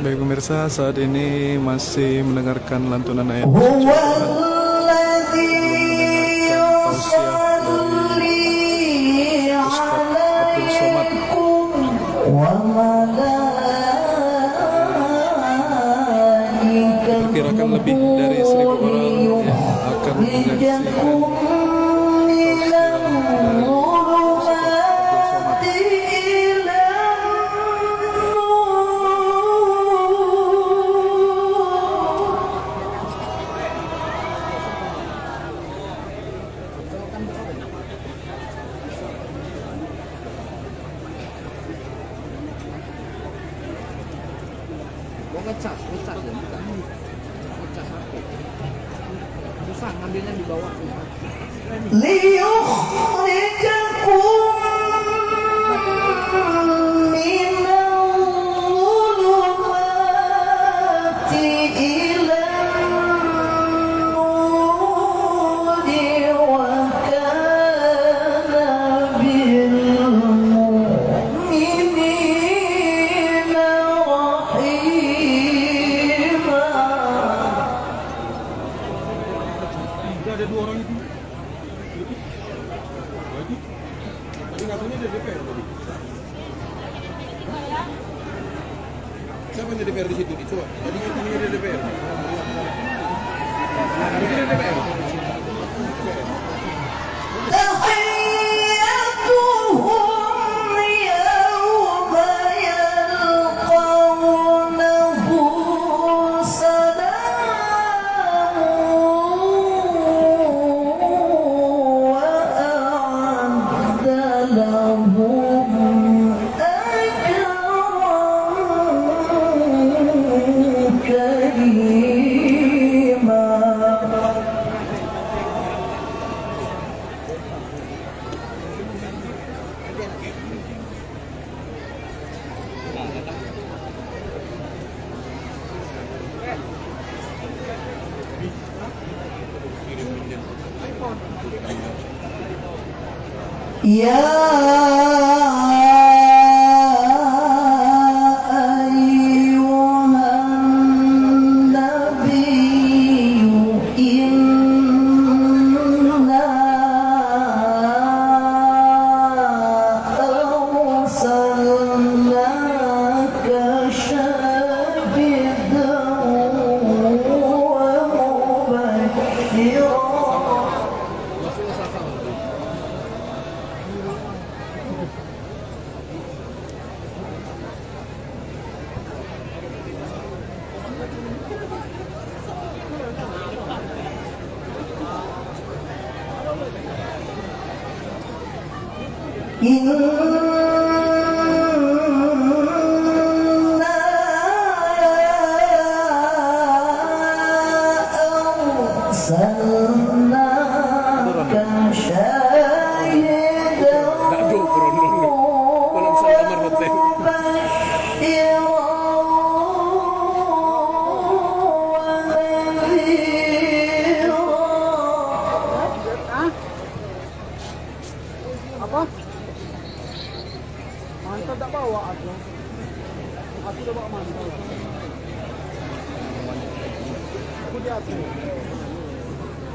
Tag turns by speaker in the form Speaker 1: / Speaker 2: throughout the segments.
Speaker 1: Baik pemirsa, saat ini masih mendengarkan lantunan ayat diperkirakan lebih dari 1000 orang yang akan menyaksikan
Speaker 2: ngecas ya, ngecas HP. Susah ngambilnya di bawah.
Speaker 3: Ada 2 orang itu. Tadi katanya dari DPR tadi. Siapa yang dari DPR di situ? Coba. Tadi katanya dari DPR. Dari DPR.
Speaker 2: Apa? Mantap tak bawa aku. Aku udah bawa mantap. Aku dia tuh.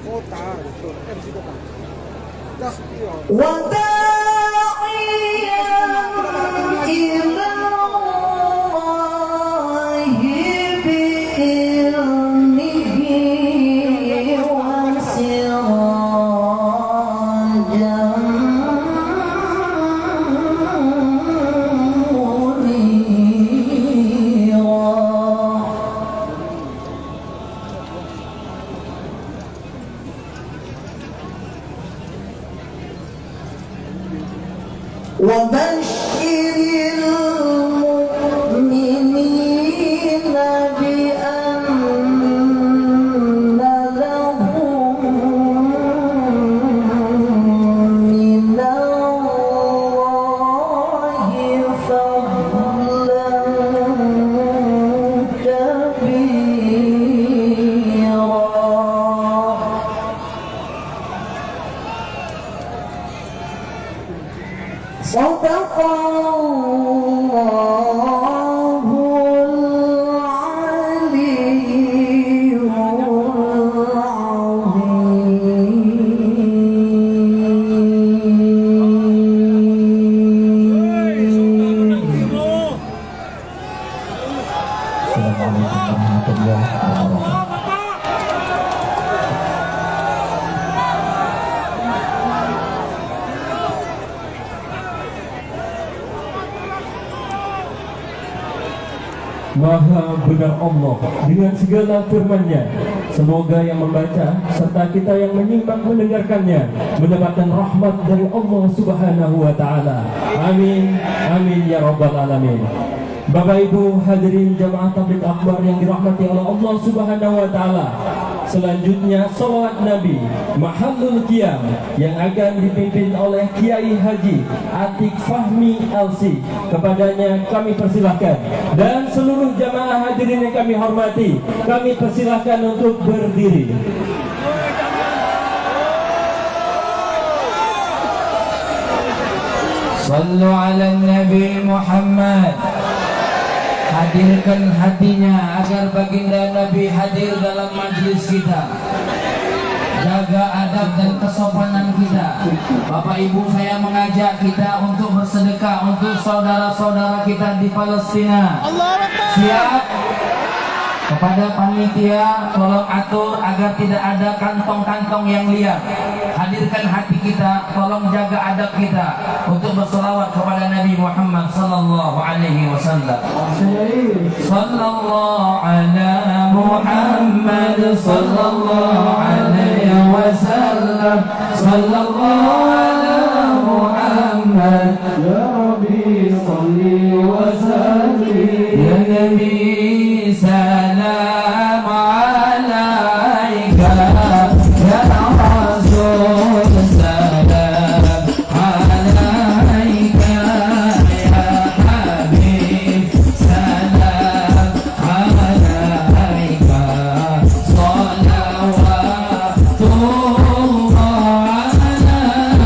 Speaker 2: Kota, betul. MC kota. Das dia.
Speaker 4: وبشر المؤمنين بأن لهم من الله فضلا كبيرا. صدق الله العلي العظيم. Assalamualaikum warahmatullahi wabarakatuh.
Speaker 5: Maha benar Allah dengan segala firman-Nya. Semoga yang membaca serta kita yang menyimak mendengarkannya mendapatkan rahmat dari Allah Subhanahu wa taala. Amin. Amin ya rabbal alamin. Bapak Ibu hadirin jamaah tabligh akbar yang dirahmati oleh Allah Subhanahu wa taala. Selanjutnya salawat Nabi Mahallul Qiyam yang akan dipimpin oleh Kiai Haji Atik Fahmi LC. Kepadanya kami persilahkan, dan seluruh jamaah hadirin yang kami hormati, kami persilahkan untuk berdiri.
Speaker 6: Sallu ala Nabi Muhammad. Hadirkan hatinya agar baginda Nabi hadir dalam majlis kita. Jaga adab dan kesopanan kita. Bapak Ibu, saya mengajak kita untuk bersedekah untuk saudara-saudara kita di Palestina. Siap? Kepada panitia tolong atur agar tidak ada kantong-kantong yang liar. Hadirkan hati kita, tolong jaga adab kita untuk berselawat kepada Nabi Muhammad sallallahu alaihi wasallam. Sallallahu ala Muhammad sallallahu alaihi wasallam. Sallallahu ala Muhammad ya Rabbi salli wa sallim. Ya Nabi salam alaika ya Rasul, salam alaika ya Habib, salam alaika salawatullah alaika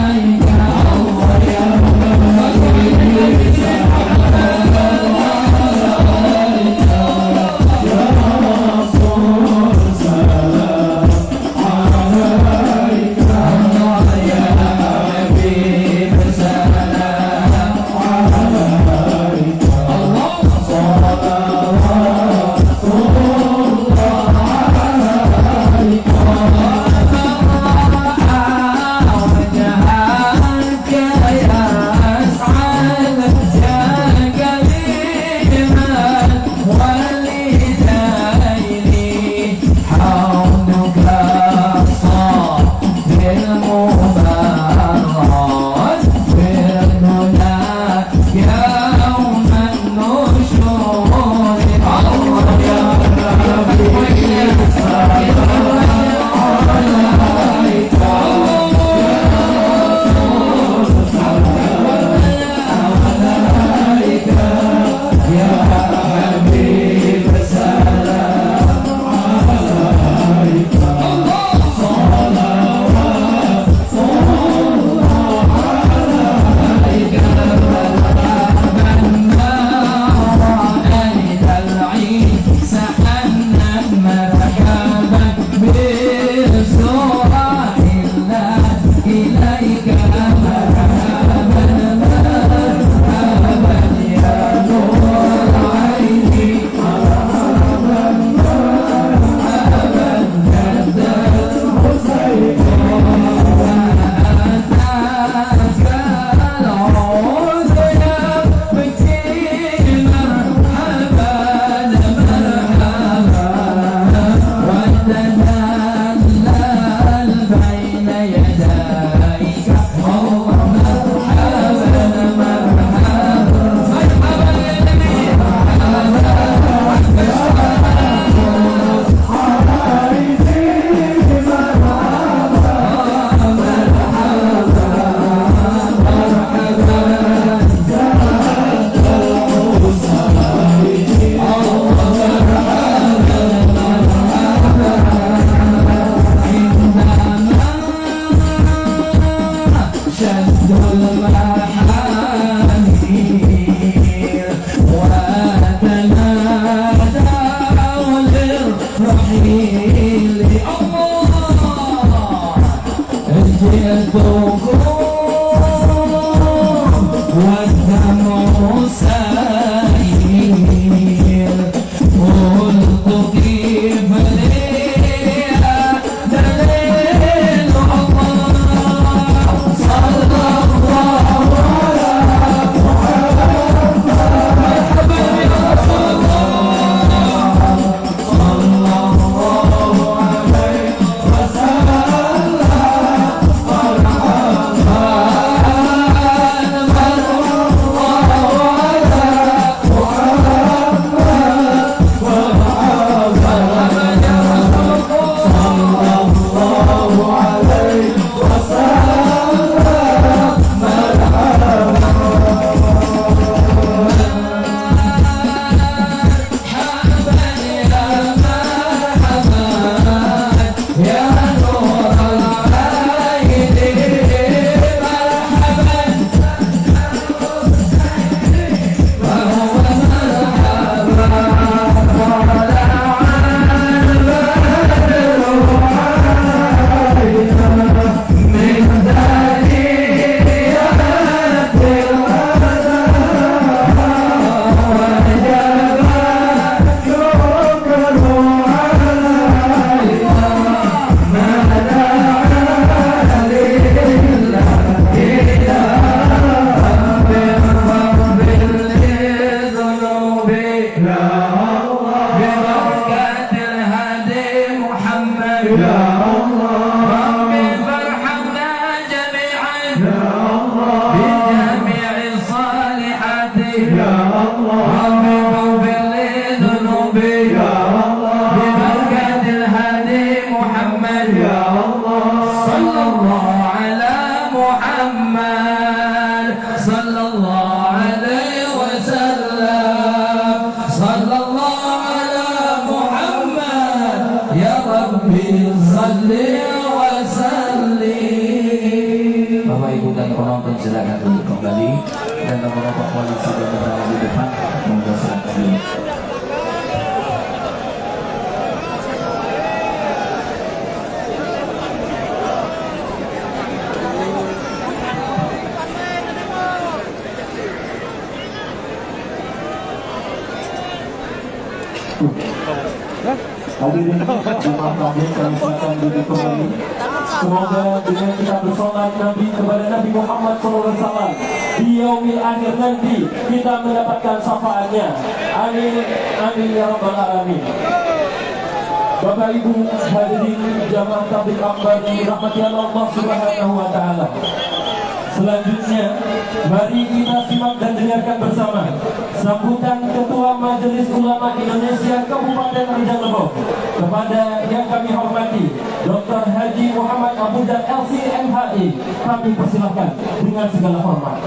Speaker 6: Bapak Ibu dan penonton silakan duduk kembali, dan beberapa polisi yang berada di depan monggo silakan duduk.
Speaker 5: Hadirin jemaah taklim kami silakan duduk kembali. Semoga dengan kita bersolat Nabi kepada Nabi Muhammad SAW di yaumil akhir nanti kita mendapatkan syafaatnya. Amin, amin ya rabbal alamin. Bapak Ibu hadirin jamaah tabligh akbar yang dirahmati Allah Subhanahu wa taala. Selanjutnya, mari kita simak dan dengarkan bersama sambutan Ketua Majelis Ulama Indonesia Kabupaten Rejang Lebong kepada yang kami hormati Dr. Haji Muhammad Abudan LC MHI. Kami persilahkan dengan segala hormat.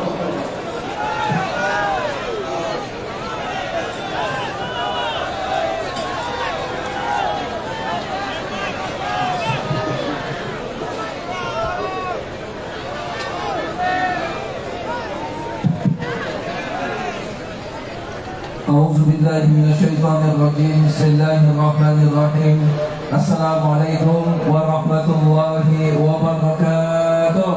Speaker 6: A'udzubillahi minasyaitonirrajim. Bismillahirrahmanirrahim. Assalamualaikum warahmatullahi wabarakatuh.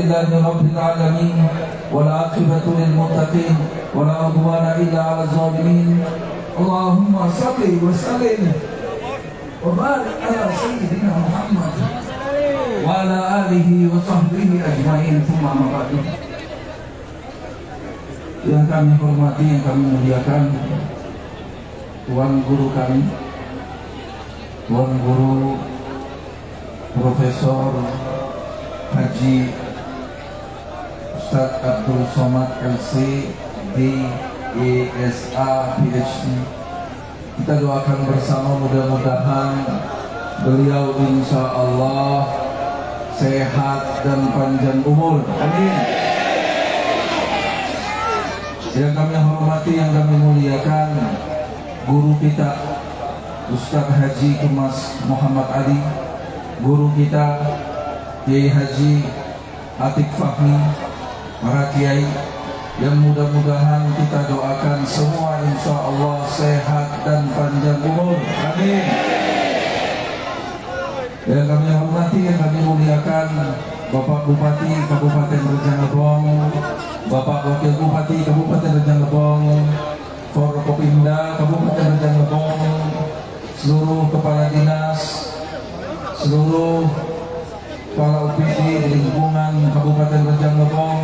Speaker 7: Alhamdulillahi Rabbil Alamin. Wal aqibatu lil muttaqin. Wala udwana illa 'alal zalimin. Allahumma salli wa sallim wa barik ala sayyidina Muhammad wa ala alihi wa sahbihi ajma'in. Tsumma amma ba'du. Yang kami hormati, yang kami muliakan, Tuan Guru kami, Tuan Guru Profesor Haji Ustadz Abdul Somad LC DESA PhD. Kita doakan bersama, mudah-mudahan beliau insya Allah sehat dan panjang umur. Amin. Yang kami hormati, yang kami muliakan, guru kita Ustadz Haji Kemas Muhammad Ali, guru kita Kiai Haji Atik Fahmi, para kiai yang mudah-mudahan kita doakan semua insya Allah sehat dan panjang umur. Amin. Yang kami hormati, yang kami muliakan, Bapak Bupati Kabupaten Rejang Lebong, Bapak Wakil Bupati Kabupaten Rejang Lebong, Forkopimda Kabupaten Rejang Lebong, seluruh kepala dinas, seluruh kepala UPD di lingkungan Kabupaten Rejang Lebong,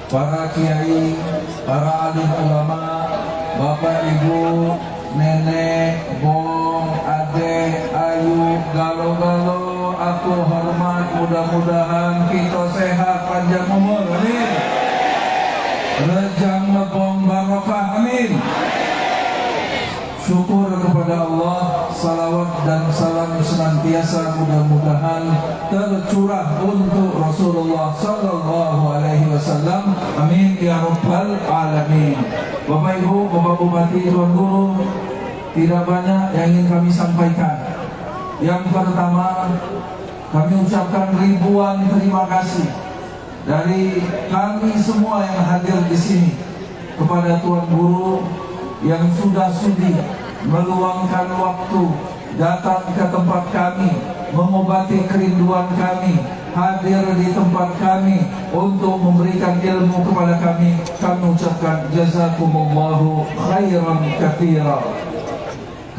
Speaker 7: para kiai, para alim ulama, bapak ibu, nenek, bong, adek, ayu, galo-galo, aku hormat, mudah-mudahan kita sehat panjang umur. Amin. Rejang Lebong barokah. Amin. Syukur kepada Allah, salawat dan salam senantiasa mudah-mudahan tercurah untuk Rasulullah Sallallahu Alaihi Wasallam. Amin ya Rabbal Alamin. Bapak Ibu, Bapak Bupati, Tuan Guru, tidak banyak yang ingin kami sampaikan. Yang pertama, kami ucapkan ribuan terima kasih dari kami semua yang hadir di sini kepada Tuan Guru yang sudah sudi meluangkan waktu datang ke tempat kami, mengobati kerinduan kami, hadir di tempat kami untuk memberikan ilmu kepada kami. Kami ucapkan jazakumullahu khairan katsira.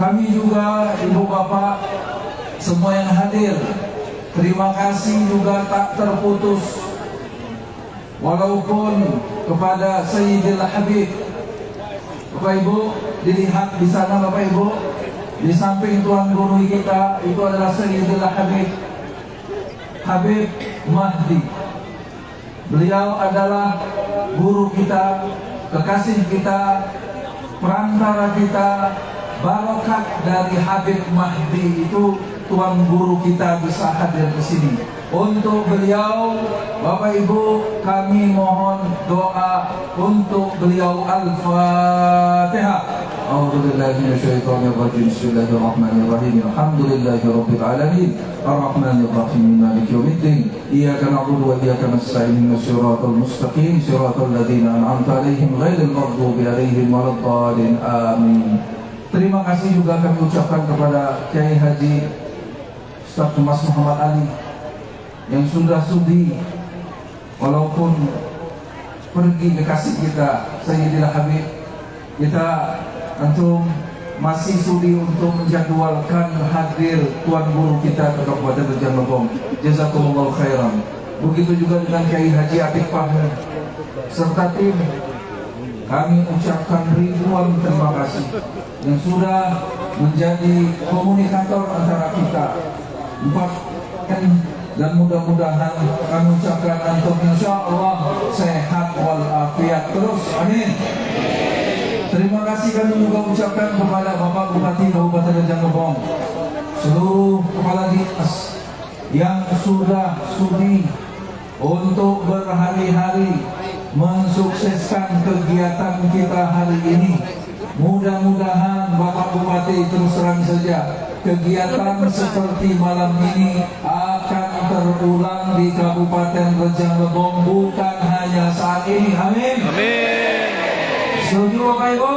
Speaker 7: Kami juga ibu bapak semua yang hadir, terima kasih juga tak terputus, walaupun kepada Sayyidil Habib. Bapak Ibu, dilihat di sana Bapak Ibu, di samping Tuan Guru kita itu adalah Sayyidil Habib Mahdi. Beliau adalah guru kita, kekasih kita, perantara kita. Barokat dari Habib Mahdi itu Tuan Guru kita bisa hadir di sini. Untuk beliau, Bapak Ibu, kami mohon doa untuk beliau. Al-Fatihah. A'udzubillahi minasyaitonir rajim. Bismillahirrahmanirrahim. Alhamdulillahirabbil alamin. Arrahmanirrahim. Maliki yaumiddin. Iyyaka na'budu wa iyyaka nasta'in. Ihdinas siratal mustaqim. Siratal ladzina an'amta 'alaihim ghairil maghdubi 'alaihim waladdallin. Amin. Terima kasih juga kami ucapkan kepada Kiai Haji Ustadz Kemas Muhammad Ali yang sudah sudi walaupun pergi kekasih kita Sayyidil Habib, kita antum masih sudi untuk menjadwalkan hadir Tuan Guru kita ke Kabupaten Rejang Lebong. Jazakumullah khairan. Begitu juga dengan Kiai Haji Atik Fahmi serta tim. Kami ucapkan ribuan terima kasih yang sudah menjadi komunikator antara kita dan mudah-mudahan kami ucapkan antum insya Allah sehat walafiat terus. Amin. Terima kasih kami juga ucapkan kepada Bapak Bupati Kabupaten Rejang Lebong, seluruh kepala dinas yang sudah sudi untuk berhari-hari mensukseskan kegiatan kita hari ini. Mudah-mudahan Bapak Bupati terus terang saja kegiatan seperti malam ini akan terulang di Kabupaten Rejang Lebong, bukan hanya saat ini. Amin.
Speaker 1: Amin.
Speaker 7: Setuju Bapak Ibu?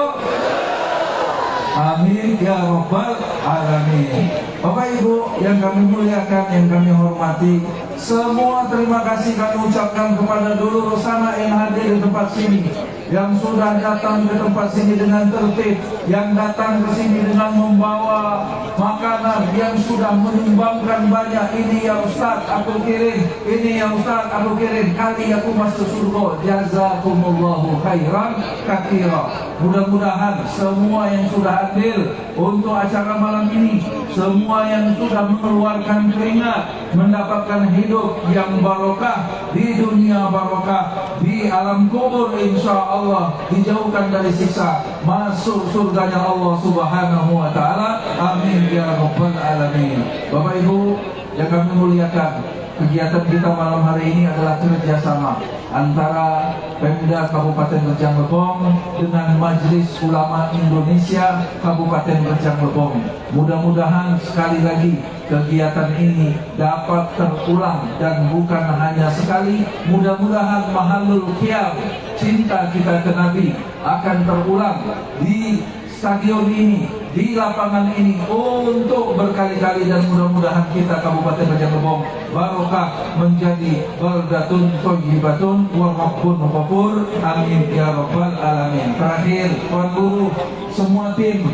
Speaker 7: Amin ya Rabbal Alamin. Bapak Ibu yang kami muliakan, yang kami hormati, semua terima kasih kami ucapkan kepada dulur sana yang hadir di tempat sini, yang sudah datang ke tempat sini dengan tertib, yang datang ke sini dengan membawa makanan, yang sudah menyumbangkan banyak. Ini ya Ustaz aku kirim, ini ya Ustaz aku kirim, kali aku masuk surga. Jazakumullahu khairan katsira. Mudah-mudahan semua yang sudah hadir untuk acara malam ini, semua yang sudah mengeluarkan keringat, mendapatkan hidup yang barokah di dunia, barokah di alam kubur, insya Allah dijauhkan dari siksa, masuk surganya Allah Subhanahu wa Ta'ala. Amin ya rabbal alamin. Bapak Ibu yang kami muliakan, kegiatan kita malam hari ini adalah kerjasama antara Pemda Kabupaten Rejang Lebong dengan Majelis Ulama Indonesia Kabupaten Rejang Lebong. Mudah-mudahan sekali lagi kegiatan ini dapat terulang, dan bukan hanya sekali. Mudah-mudahan mahalul qiyam, cinta kita ke Nabi, akan terulang di stadion ini, di lapangan ini untuk berkali-kali, dan mudah-mudahan kita Kabupaten Rejang Lebong barokah menjadi baldatun thayyibatun wa rabbun ghafur. Amin ya rabbal alamin. Terakhir, Tuan Guru, semua tim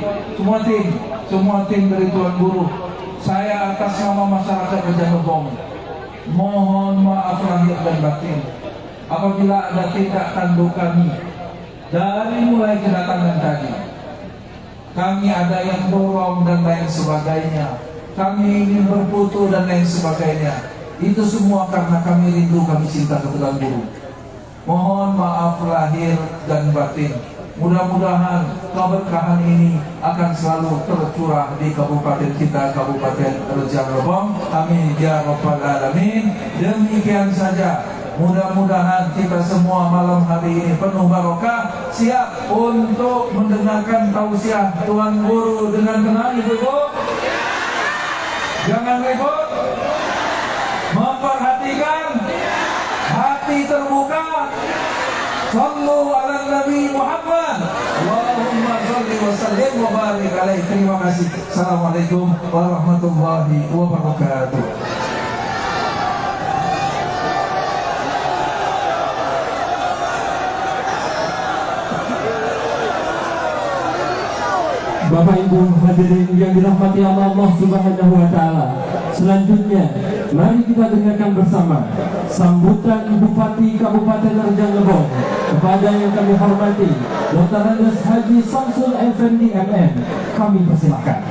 Speaker 7: dari Tuan Guru, saya atas nama masyarakat Rejang Lebong mohon maaf lahir dan batin apabila ada tindak tanduk kami dari mulai kedatangan tadi. Kami ada yang dorong dan lain sebagainya, kami ingin berfoto dan lain sebagainya. Itu semua karena kami rindu, kami cinta kepada Guru. Mohon maaf lahir dan batin. Mudah-mudahan keberkahan ini akan selalu tercurah di kabupaten kita, Kabupaten Rejang Lebong. Amin ya rabbal alamin. Demikian saja. Mudah-mudahan kita semua malam hari ini penuh barokah, siap untuk mendengarkan tausiah Tuan Guru dengan tenang, Ibu-ibu. Jangan ribut, memperhatikan, hati terbuka. Sallu ala Nabi Muhammad. Allahumma salli wa sallim wa barik alaihi. Terima kasih. Assalamualaikum warahmatullahi wabarakatuh.
Speaker 5: Bapak Ibu hadirin yang dirahmati Allah Subhanahu wa Ta'ala, selanjutnya mari kita dengarkan bersama sambutan Bupati Kabupaten Rejang Lebong kepada yang kami hormati Dr. Andes Haji Samsul Effendi MM. Kami persilakan.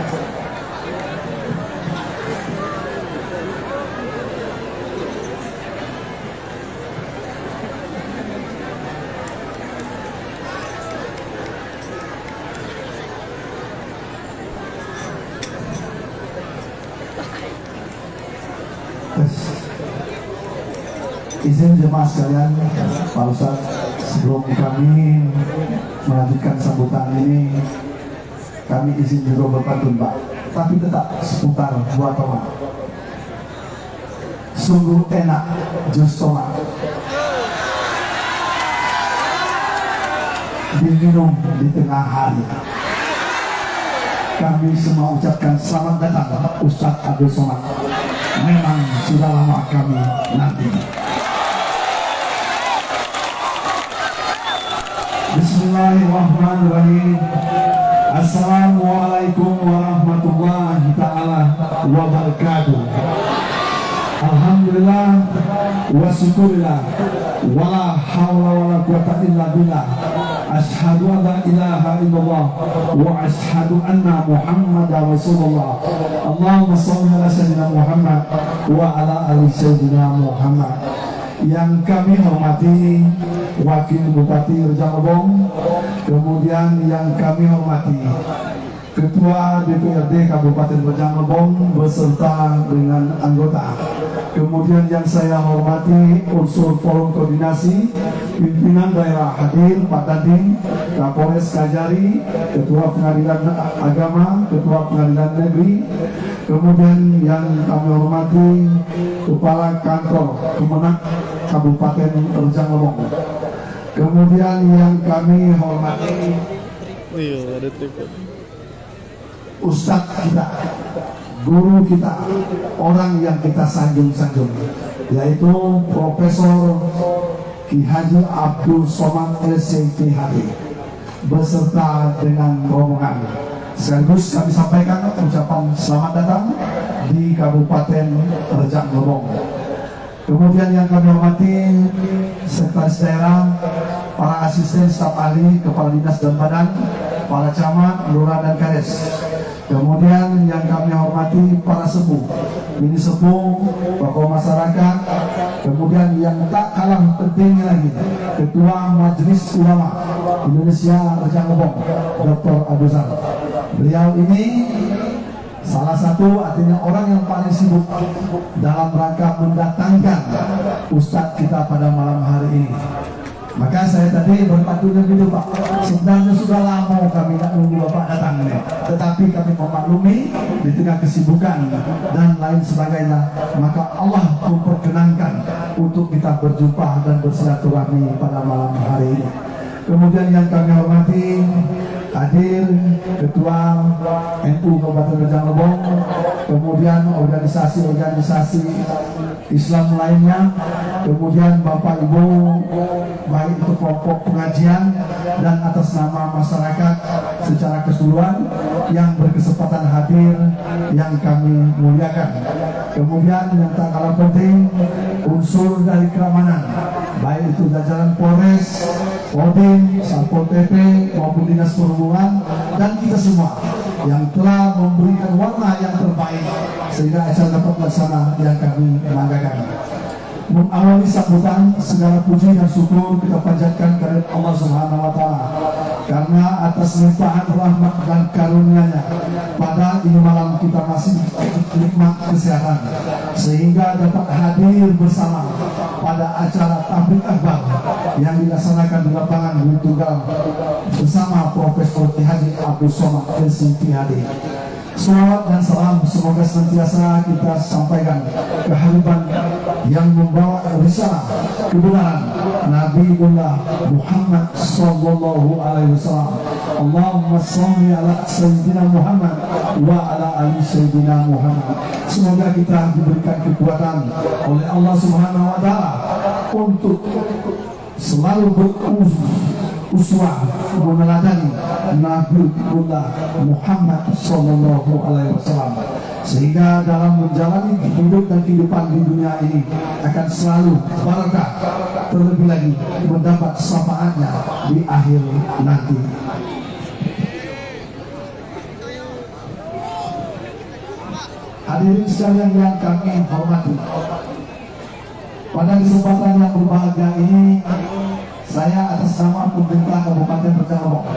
Speaker 8: Izin jemaah sekalian, Pak Ustadz, sebelum kami melanjutkan sambutan ini, kami izin juga berpantun, Pak, tapi tetap seputar buah tomat. Sungguh enak jus tomat, diminum di tengah hari. Kami semua ucapkan selamat datang Ustadz Abdul Somad. Memang sudah lama kami nanti. Bismillahirrahmanirrahim. Assalamualaikum warahmatullahi ta'ala wabarakatuh. Alhamdulillah wa syukurillah wala hawla wala quwata illa billah. Asyhadu an la ilaha illallah wa asyhadu anna Muhammadar Rasulullah. Allahumma shalli ala sayyidina Muhammad wa ala ali sayyidina Muhammad. Yang kami hormati Wakil Bupati Rejang Lebong, kemudian yang kami hormati Ketua DPRD Kabupaten Rejang Lebong beserta dengan anggota, kemudian yang saya hormati unsur forum koordinasi, pimpinan daerah hadir, Pak Dading, Kapolres Kajari, Ketua Pengadilan Agama, Ketua Pengadilan Negeri, kemudian yang kami hormati Kepala Kantor Kemenak Kabupaten Rejang Lebong, kemudian yang kami hormati Ustadz kita guru kita, orang yang kita sanjung-sanjung, yaitu Profesor Ki Haji Abdul Somad LCPHD beserta dengan rombongan. Sekaligus kami sampaikan ucapan selamat datang di Kabupaten Rejang Lebong. Kemudian yang kami hormati sekretaris daerah, para asisten staf ahli, kepala dinas dan badan, para camat, lurah dan kades. Kemudian yang kami hormati para sepuh, bini sepuh, tokoh masyarakat. Kemudian yang tak kalah pentingnya lagi, Ketua Majelis Ulama Indonesia Rejang Lebong, Dr. Abuzar. Beliau ini salah satu, artinya orang yang paling sibuk dalam rangka mendatangkan Ustadz kita pada malam hari ini. Maka saya tadi berpatutnya gitu Pak, sebenarnya sudah lama kami nak nunggu Bapak datang ini, tetapi kami memaklumi di tengah kesibukan dan lain sebagainya, maka Allah memperkenankan untuk kita berjumpa dan bersilaturahmi pada malam hari ini. Kemudian yang kami hormati hadir Ketua NU Kabupaten Rejang Lebong, kemudian organisasi-organisasi Islam lainnya, kemudian Bapak Ibu, baik itu kelompok pengajian dan atas nama masyarakat secara keseluruhan yang berkesempatan hadir yang kami muliakan. Kemudian yang tak kalah penting, unsur dari keamanan, baik itu jajaran Polres, Kodim, Satpol PP maupun Dinas Perhubungan dan kita semua yang telah memberikan warna yang terbaik sehingga acara dapat terlaksana yang kami banggakan. Mengawali sambutan, segala puji dan syukur kita panjatkan kepada Allah Subhanahu wa Ta'ala karena atas limpahan rahmat dan karunia-Nya pada ini malam kita masih nikmat kesehatan sehingga dapat hadir bersama pada acara tablik akbar yang dilaksanakan di lapangan Bukit Tunggal bersama Profesor Ki Haji Abdul Somad LCPHD. Salawat dan salam semoga senantiasa kita sampaikan kehadiran yang membawa risalah kebenaran Nabiullah Muhammad sallallahu alaihi wasallam. Allahumma shalli ala sayyidina Muhammad wa ala ali sayyidina Muhammad. Semoga kita diberikan kekuatan oleh Allah Subhanahu wa Ta'ala untuk selalu uswah meneladani Nabiullah Muhammad sallallahu alaihi wasallam sehingga dalam menjalani hidup dan kehidupan di dunia ini akan selalu barakah, terlebih lagi mendapat syafaatnya di akhir nanti. Hadirin sekalian yang kami hormati, pada kesempatan yang berbahagia ini saya atas nama pemerintah Kabupaten Rejang Lebong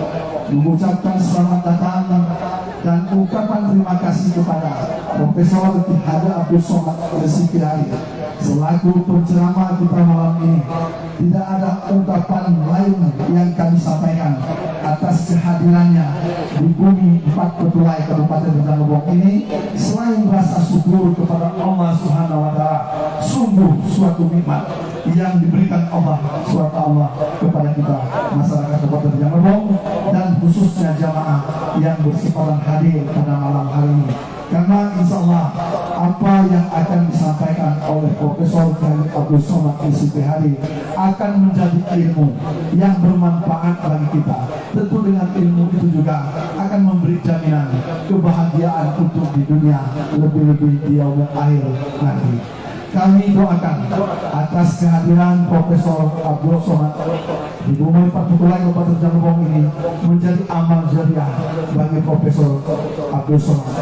Speaker 8: mengucapkan selamat datang dan ucapan terima kasih kepada Profesor Ki Haji Abdul Somad LCPHD selaku penceramah kita malam ini. Tidak ada ungkapan lain yang kami sampaikan atas kehadirannya di bumi 4 Petulai Kabupaten Rejang Lebong ini selain rasa syukur kepada Allah Subhanahu wa Ta'ala. Sungguh suatu nikmat yang diberikan Allah SWT kepada kita masyarakat Kabupaten Rejang Lebong dan khususnya jamaah yang bersempatan hadir pada malam hari ini. Karena insya Allah apa yang akan disampaikan oleh Profesor Ki Haji Abdul Somad LCPHD akan menjadi ilmu yang bermanfaat bagi kita. Tentu dengan ilmu itu juga akan memberi jaminan kebahagiaan untuk di dunia, lebih-lebih di yaumul akhir nanti. Kami doakan atas kehadiran Profesor Abdul Somad di bumi 4 Petulai Kabupaten Rejang Lebong ini menjadi amal jariah bagi Profesor Abdul Somad.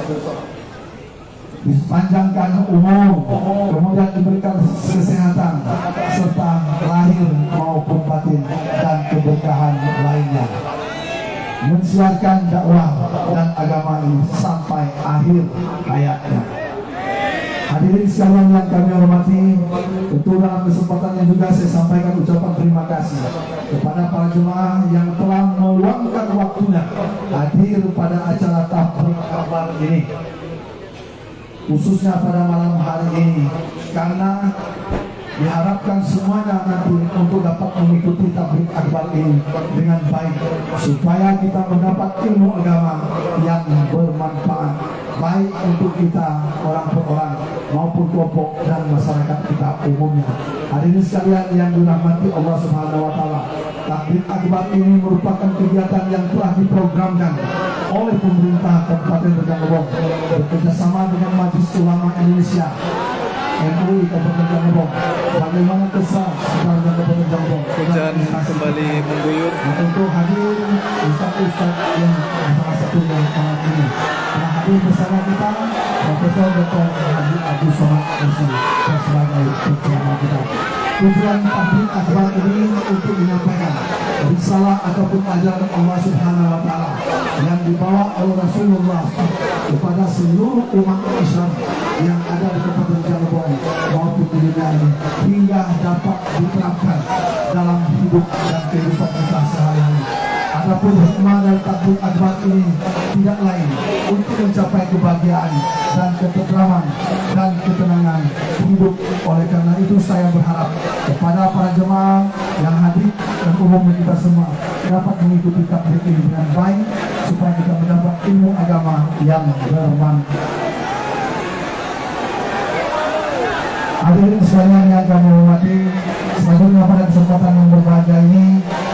Speaker 8: Dipanjangkan umur, kemudian diberikan kesehatan serta lahir maupun batin dan keberkahan lainnya, mensiarkan dakwah dan agama ini sampai akhir hayatnya. Hadirin sekalian yang kami hormati, tentu dalam kesempatan yang juga saya sampaikan ucapan terima kasih kepada para jemaah yang telah meluangkan waktunya hadir pada acara tablik akbar ini, khususnya pada malam hari ini, karena diharapkan semuanya nanti untuk dapat mengikuti tablik akbar ini dengan baik supaya kita mendapat ilmu agama yang bermanfaat baik untuk kita orang per orang maupun kelompok dan masyarakat kita umumnya. Hadirin sekalian yang dirahmati Allah Subhanahu wa taala, Takbir Akbar ini merupakan kegiatan yang telah diprogramkan oleh pemerintah Kabupaten Rejang Lebong bekerjasama dengan Majelis Ulama Indonesia MUI Kabupaten Rejang Lebong. Bagaimana kesal sekarang Kabupaten Rejang Lebong
Speaker 1: Hujan kembali mengguyur.
Speaker 8: untuk hadir ustaz-ustaz yang salah satunya malam ini. Nah, hadir bersama kita Profesor Dr. Haji Abdul Somad MC sebagai penceramah kita. Tujuan Takbir Akbar ini untuk menyampaikan risalah ataupun ajaran Allah Subhanahu wa taala yang dibawa oleh Rasulullah kepada seluruh umat Islam yang ada di Kabupaten Rejang Lebong maupun di dunia ini, hingga dapat diterapkan dalam hidup dan kehidupan kita sehari-hari. Adapun hikmah dari Takbir Akbar ini tidak lain untuk mencapai kebahagiaan dan ketentraman dan ketenangan hidup. Oleh karena itu saya berharap kepada para jemaah yang hadir dan umumnya kita semua dapat mengikuti takbir ini dengan baik supaya kita mendapat ilmu agama yang bermanfaat. Hadirin sekalian yang kami hormati, selanjutnya pada kesempatan yang berbahagia ini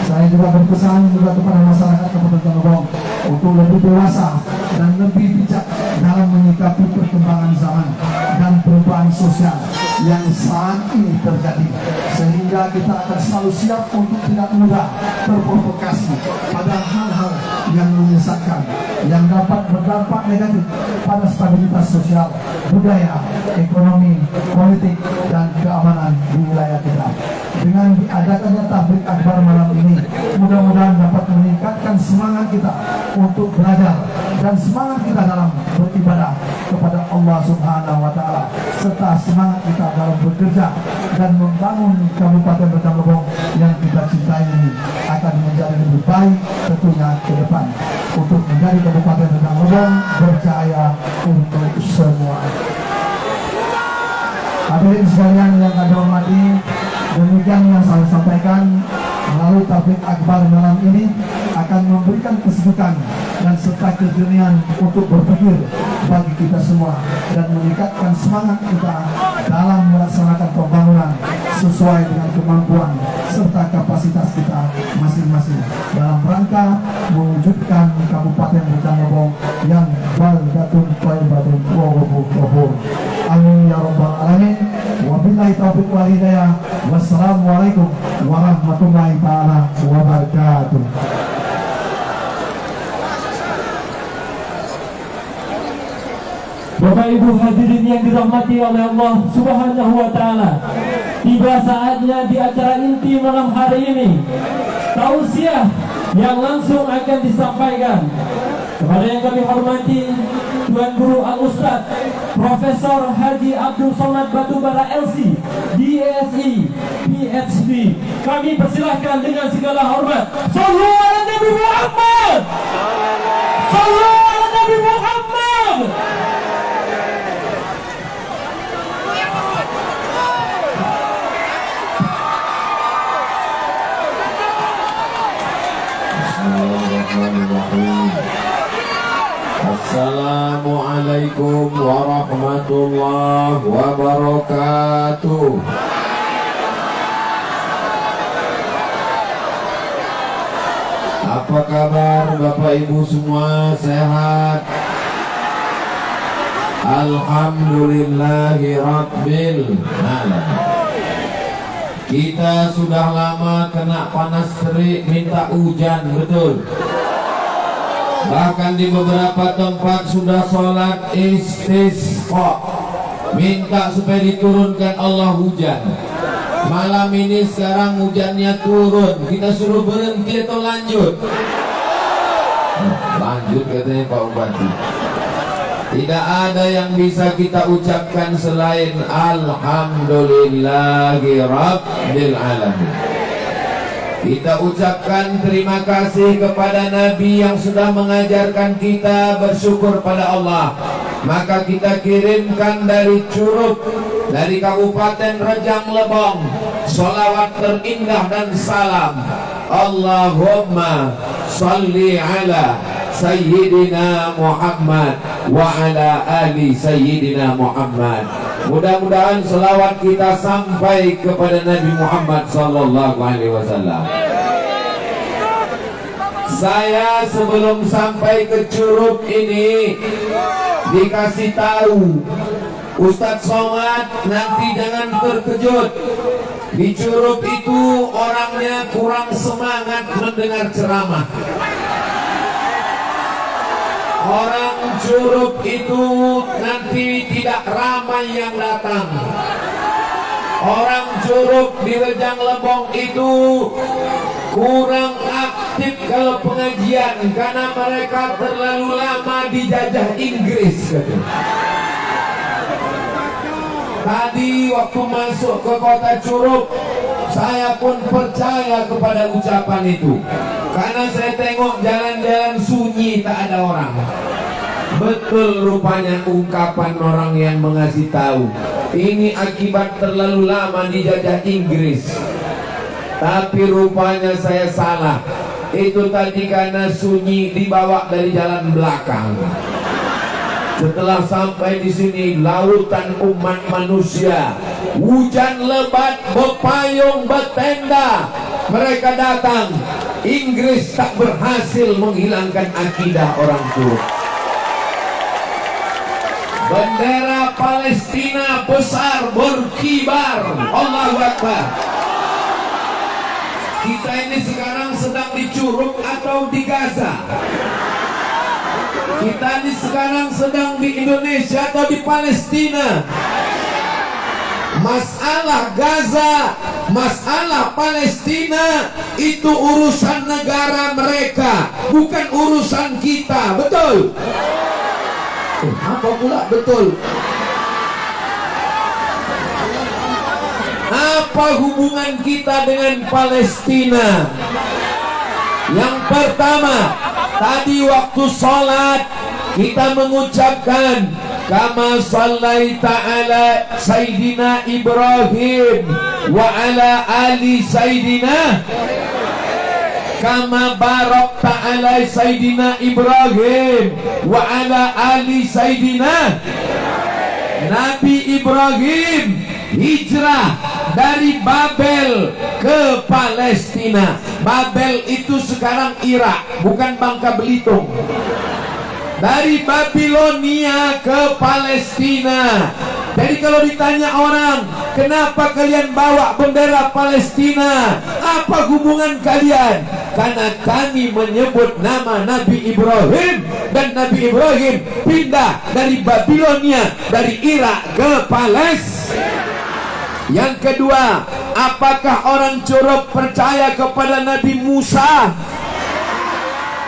Speaker 8: saya juga berpesan juga kepada masyarakat Kabupaten Rejang Lebong untuk lebih dewasa dan lebih bijak dalam menyikapi perkembangan zaman dan perubahan sosial yang saat ini terjadi, sehingga kita akan selalu siap untuk tidak mudah terprovokasi pada hal-hal yang menyesatkan yang dapat berdampak negatif pada stabilitas sosial, budaya, ekonomi, politik, dan keamanan di wilayah kita. Dengan diadakannya Takbir Akbar malam ini, mudah-mudahan dapat meningkatkan semangat kita untuk belajar dan semangat kita dalam beribadah kepada Allah Subhanahu wa taala, serta semangat kita dalam bekerja dan membangun Kabupaten Rejang Lebong yang kita cintai ini akan menjadi lebih baik tentunya ke depan untuk menjadi Kabupaten Rejang Lebong berjaya untuk semua. Hadirin sekalian yang kami hormati, demikian yang saya sampaikan melalui Takbir Akbar malam ini akan memberikan kesejukan dan serta kejernihan untuk berpikir bagi kita semua dan meningkatkan semangat kita dalam melaksanakan pembangunan sesuai dengan kemampuan serta kapasitas kita masing-masing dalam rangka mewujudkan Kabupaten Rejang Lebong yang baldatun thayyibatun wa ghafurur rahim. Amin ya rabbal alamin. Wabillahi taufiq wal hidayah. Wassalamualaikum warahmatullahi taala wabarakatuh.
Speaker 5: Bapak Ibu hadirin yang dirahmati oleh Allah Subhanahu wa taala, tiba saatnya di acara inti malam hari ini tausiah yang langsung akan disampaikan kepada yang kami hormati Tuan Guru Al-Ustaz Profesor Haji Abdul Somad Batubara LC DSI PhD. Kami persilahkan dengan segala hormat. Sallu ala Nabi Muhammad. Sallu ala Nabi Muhammad.
Speaker 9: Assalamualaikum warahmatullahi wabarakatuh. Apa kabar Bapak Ibu semua, sehat? Alhamdulillahi Rabbil Alamin. Kita sudah lama kena panas terik, minta hujan, betul? Bahkan di beberapa tempat sudah sholat istisqa, minta supaya diturunkan Allah hujan. Malam ini sekarang hujannya turun, kita suruh berhenti atau lanjut? Lanjut katanya Pak Bupati. Tidak ada yang bisa kita ucapkan selain Alhamdulillahi Rabbil Alamin. Kita ucapkan terima kasih kepada Nabi yang sudah mengajarkan kita bersyukur pada Allah. Maka kita kirimkan dari Curup, dari Kabupaten Rejang Lebong, sholawat terindah dan salam. Allahumma salli ala Sayyidina Muhammad wa ala ali sayyidina Muhammad. Mudah-mudahan selawat kita sampai kepada Nabi Muhammad sallallahu alaihi wasallam. Saya sebelum sampai ke Curug ini dikasih tahu, Ustadz Somad, nanti jangan terkejut. Di Curug itu orangnya kurang semangat mendengar ceramah. Orang Curug itu nanti tidak ramai yang datang. Orang Curug di Rejang Lebong itu kurang aktif kalau pengajian karena mereka terlalu lama dijajah Inggris. Tadi waktu masuk ke kota Curug, saya pun percaya kepada ucapan itu karena saya tengok jalan-jalan sunyi, tak ada orang. Betul rupanya ungkapan orang yang mengasih tahu, ini akibat terlalu lama dijajah Inggris. Tapi rupanya saya salah. Itu tadi karena sunyi dibawa dari jalan belakang. Setelah sampai di sini, lautan umat manusia, hujan lebat, bepayung, bertenda, mereka datang. Inggris tak berhasil menghilangkan akidah orang Curug. Bendera Palestina besar berkibar. Allahu Akbar. Kita ini sekarang sedang di Curug atau di Gaza? Kita ini sekarang sedang di Indonesia atau di Palestina? Masalah Gaza, masalah Palestina itu urusan negara mereka, bukan urusan kita. Betul? Apa pula betul? Apa hubungan kita dengan Palestina? Yang pertama, tadi waktu sholat kita mengucapkan kama sallaita ala Sayyidina Ibrahim wa ala ali Sayyidina, kama barakta ala Sayyidina Ibrahim wa ala ali Sayyidina. Nabi Ibrahim hijrah dari Babel ke Palestina. Babel itu sekarang Irak, bukan Bangka Belitung. Dari Babilonia ke Palestina. Jadi kalau ditanya orang, kenapa kalian bawa bendera Palestina? Apa hubungan kalian? Karena kami menyebut nama Nabi Ibrahim, dan Nabi Ibrahim pindah dari Babilonia, dari Irak ke Palestina. Yang kedua, apakah orang Curug percaya kepada Nabi Musa?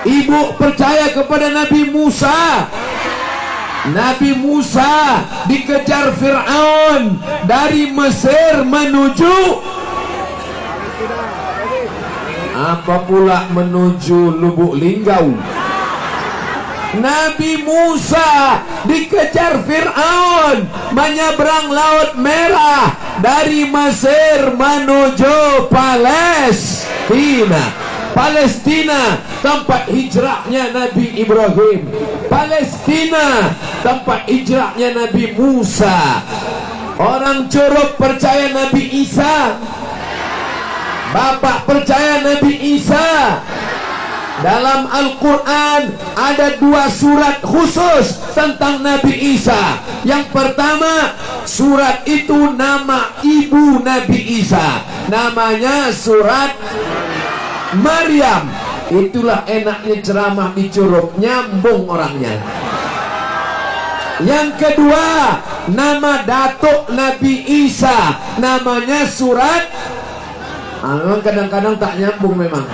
Speaker 9: Ibu percaya kepada Nabi Musa? Nabi Musa dikejar Fir'aun dari Mesir menuju apa pula? Menuju Lubuk Linggau. Nabi Musa dikejar Fir'aun menyeberang Laut Merah dari Mesir menuju Palestina. Palestina tempat hijrahnya Nabi Ibrahim. Palestina tempat hijrahnya Nabi Musa. Orang Curug percaya Nabi Isa. Bapak percaya Nabi Isa. Dalam Al-Quran ada 2 surat khusus tentang Nabi Isa. Yang pertama, surat itu nama ibu Nabi Isa, namanya surat Maryam. Itulah enaknya ceramah di Curug, nyambung orangnya. Yang kedua, nama datuk Nabi Isa, namanya surat memang kadang-kadang tak nyambung memang.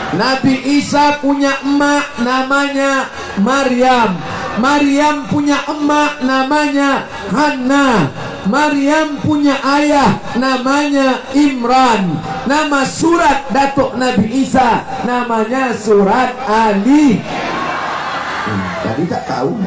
Speaker 9: Nabi Isa punya emak namanya Maryam. Maryam punya emak namanya Hannah. Maryam punya ayah namanya Imran. Nama surat datuk Nabi Isa namanya surat Ali. Tadi tak tahu.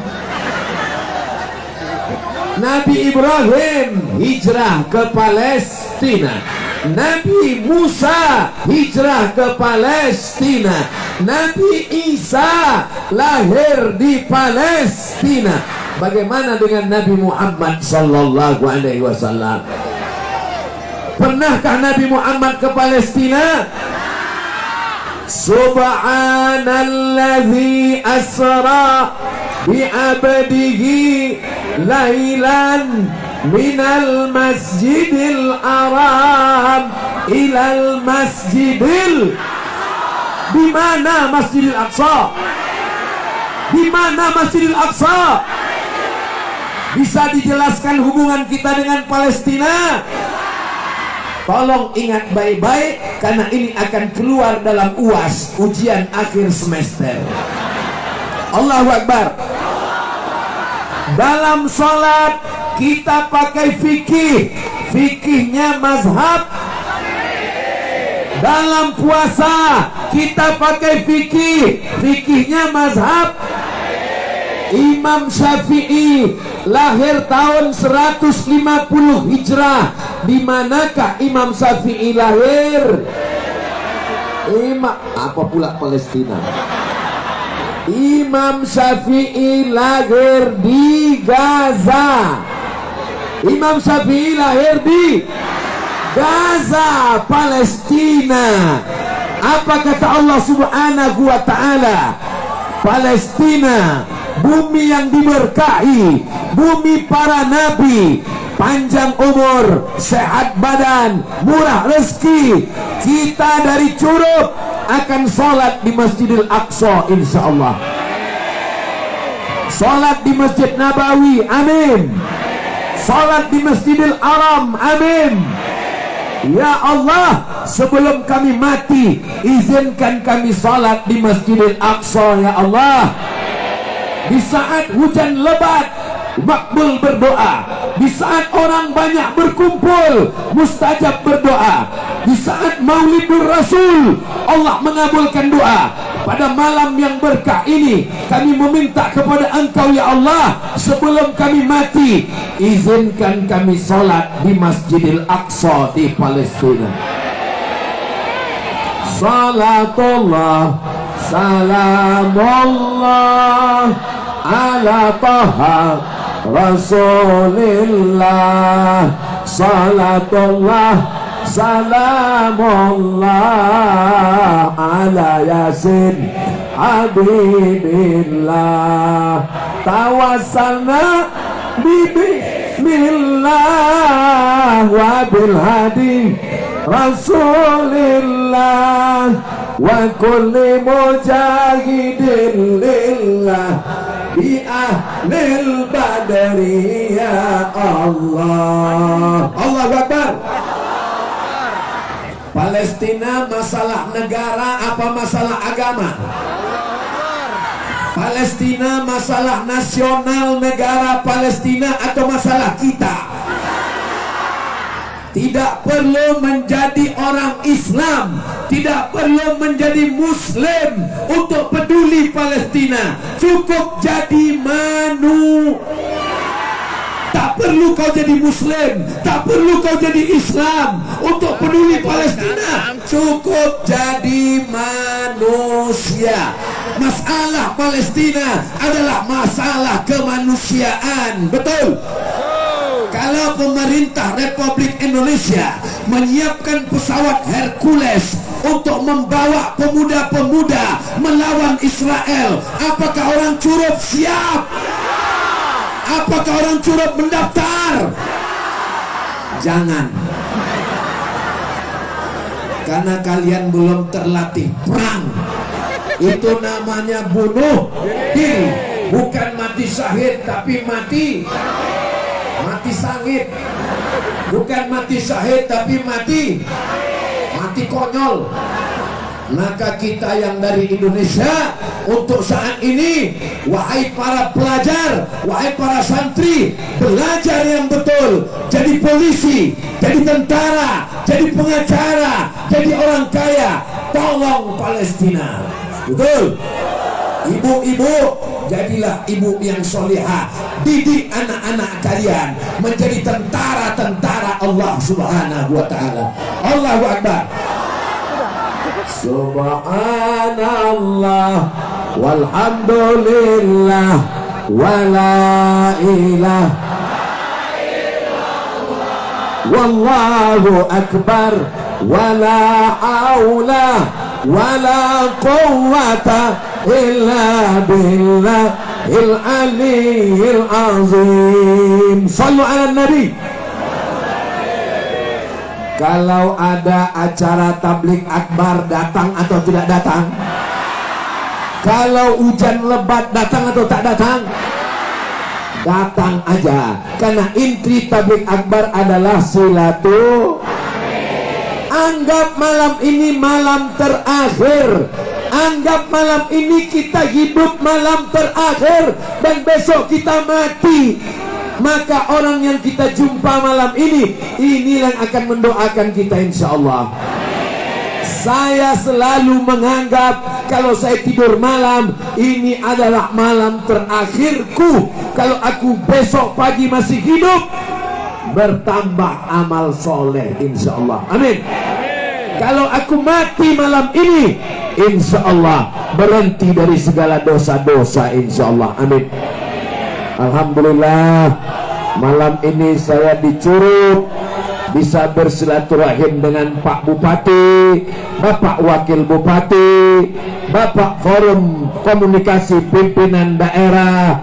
Speaker 9: Nabi Ibrahim hijrah ke Palestina. Nabi Musa hijrah ke Palestina, Nabi Isa lahir di Palestina. Bagaimana dengan Nabi Muhammad sallallahu alaihi wasallam? Pernahkah Nabi Muhammad ke Palestina? Subhanalladzi asra bi'abdihi lailan minal masjidil haram ilal masjidil. Di mana Masjidil Aqsa? Di mana Masjidil Aqsa? Bisa dijelaskan hubungan kita dengan Palestina? Tolong ingat baik-baik, karena ini akan keluar dalam UAS, ujian akhir semester. Allahu Akbar. Dalam sholat kita pakai fikih, fikihnya mazhab. Dalam puasa kita pakai fikih, fikihnya mazhab. Imam Syafi'i lahir tahun 150 Hijrah. Di manakah Imam Syafi'i lahir? Apa pula Palestina? Imam Syafi'i lahir di Gaza. Imam Syafi'i lahir di Gaza, Palestina. Apa kata Allah Subhanahu wa ta'ala? Palestina, bumi yang diberkahi, bumi para nabi, panjang umur, sehat badan, murah rezeki. Kita dari Curup akan sholat di Masjidil Aqsa insyaallah. Sholat di Masjid Nabawi, amin. Sholat di Masjidil Haram, amin. Ya Allah, sebelum kami mati, izinkan kami sholat di Masjidil Aqsa ya Allah. Di saat hujan lebat, makbul berdoa. Di saat orang banyak berkumpul, mustajab berdoa. Di saat Maulidur Rasul, Allah mengabulkan doa. Pada malam yang berkah ini, kami meminta kepada Engkau ya Allah, sebelum kami mati, izinkan kami sholat di Masjidil Aqsa di Palestina. Salatullah, salamullah ala taha Rasulillah. Salatullah, salamullah ala Yasin Habibillah. Tawassalna bismillah wa bil hadi Rasulillah wa kulli mujahidin lillah bi ahlil badri ya Allah. Allahu Akbar. Palestina masalah negara apa masalah agama? Palestina masalah nasional negara Palestina atau masalah kita? Tidak perlu menjadi orang Islam, tidak perlu menjadi Muslim untuk peduli Palestina. Cukup jadi tak perlu kau jadi Muslim, tak perlu kau jadi Islam untuk peduli Palestina. Cukup jadi manusia. Masalah Palestina adalah masalah kemanusiaan. Betul? Kalau pemerintah Republik Indonesia menyiapkan pesawat Hercules untuk membawa pemuda-pemuda melawan Israel, apakah orang Curup siap? Apakah orang Curup mendaftar? Jangan. Karena kalian belum terlatih perang. Itu namanya bunuh diri. Bukan mati syahid, tapi mati sangit. Bukan mati syahid, tapi mati konyol. Maka kita yang dari Indonesia untuk saat ini, wahai para pelajar, wahai para santri, belajar yang betul. Jadi polisi, jadi tentara, jadi pengacara, jadi orang kaya. Tolong Palestina. Betul? Ibu-ibu jadilah ibu yang solihah, didik anak-anak kalian menjadi tentara-tentara Allah Subhanahu wa ta'ala. Allahu Akbar. Subhanallah walhamdulillah wala ilaha wallahu akbar wala haula wala quwwata illa billahil aliyyil azim. Sallu ala nabi. Kalau ada acara tablik akbar, datang atau tidak datang? Kalau hujan lebat, datang atau tak datang? Datang aja, karena inti tablik akbar adalah silatu. Anggap malam ini malam terakhir, anggap malam ini kita hidup malam terakhir, dan besok kita mati. Maka orang yang kita jumpa malam ini, inilah yang akan mendoakan kita insya Allah. Saya selalu menganggap kalau saya tidur malam, ini adalah malam terakhirku. Kalau aku besok pagi masih hidup, bertambah amal soleh insya Allah. Amin. Kalau aku mati malam ini, insya Allah berhenti dari segala dosa-dosa insya Allah. Amin. Alhamdulillah, malam ini saya di Curug bisa bersilaturahim dengan Pak Bupati, Bapak Wakil Bupati, Bapak Forum Komunikasi Pimpinan Daerah.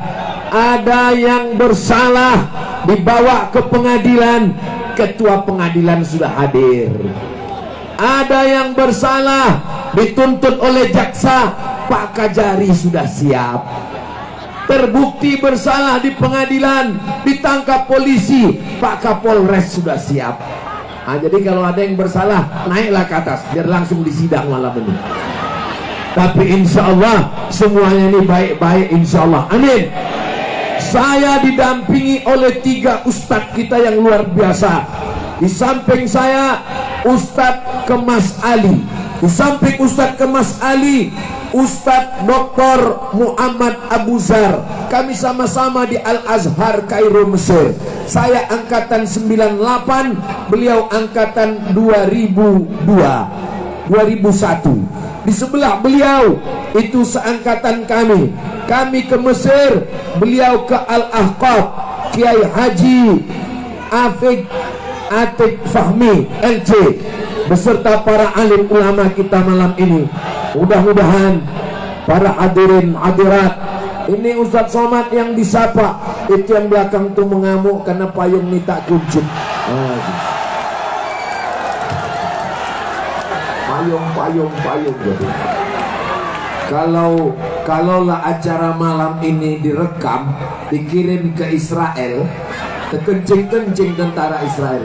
Speaker 9: Ada yang bersalah dibawa ke pengadilan, Ketua Pengadilan sudah hadir. Ada yang bersalah dituntut oleh jaksa, Pak Kajari sudah siap. Terbukti bersalah di pengadilan, ditangkap polisi, Pak Kapolres sudah siap. Nah, jadi kalau ada yang bersalah, naiklah ke atas biar langsung disidang malam ini. Tapi insya Allah semuanya ini baik-baik insya Allah. Amin. Saya didampingi oleh 3 ustadz kita yang luar biasa. Di samping saya Ustadz Kemas Ali, di samping Ustadz Kemas Ali Ustadz Dr. Muhammad Abu Zar. Kami sama-sama di Al-Azhar Kairo Mesir. Saya angkatan 98, beliau angkatan 2001. Di sebelah beliau itu seangkatan kami. Kami ke Mesir, beliau ke Al-Ahqaf, Kiai Haji Atik Fahmi LC beserta para alim ulama kita malam ini. Mudah-mudahan para hadirin hadirat, ini Ustadz Somad yang disapa, itu yang belakang tuh mengamuk karena payung ini tak kuncup. Payung jadi. Kalaulah acara malam ini direkam, dikirim ke Israel, kekencing-kencing tentara Israel.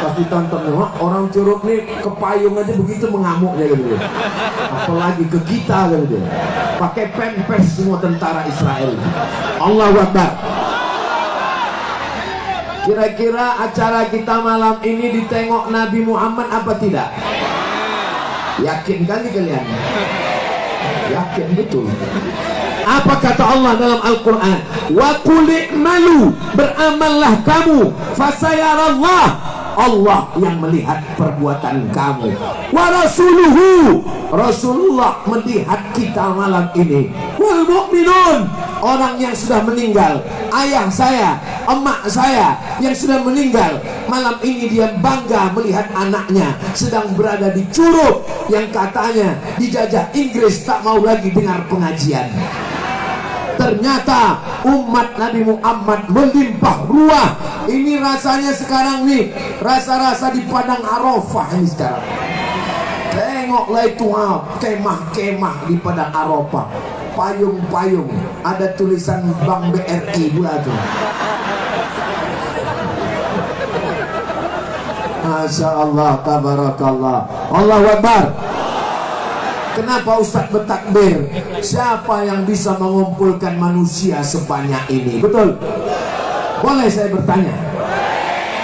Speaker 9: Pas ditonton, orang Curug nih ke payung aja begitu mengamuknya gitu. Apalagi ke kita gitu. Pakai pempes semua tentara Israel. Allahu Akbar. Kira-kira acara kita malam ini ditengok Nabi Muhammad apa tidak? Yakin kali kalian? Yakin betul. Apa kata Allah dalam Al-Quran? Wa qul i'malu, beramallah kamu, fasayarallah, Allah yang melihat perbuatan kamu. Wa rasuluhu, Rasulullah melihat kita malam ini. Wal mu'minun, orang yang sudah meninggal, ayah saya, emak saya yang sudah meninggal, malam ini dia bangga melihat anaknya sedang berada di Curug yang katanya dijajah Inggris, tak mau lagi dengar pengajian. Ternyata umat Nabi Muhammad melimpah ruah. Ini rasanya sekarang nih, rasa-rasa di Padang Arafah ini sekarang. Tengoklah itu kemah-kemah di Padang Arafah, payung-payung, ada tulisan Bank BRI pula tuh. Masya Allah, tabarakallah, Allahu Akbar. Kenapa Ustadz bertakbir? Siapa yang bisa mengumpulkan manusia sebanyak ini? Betul? Boleh saya bertanya?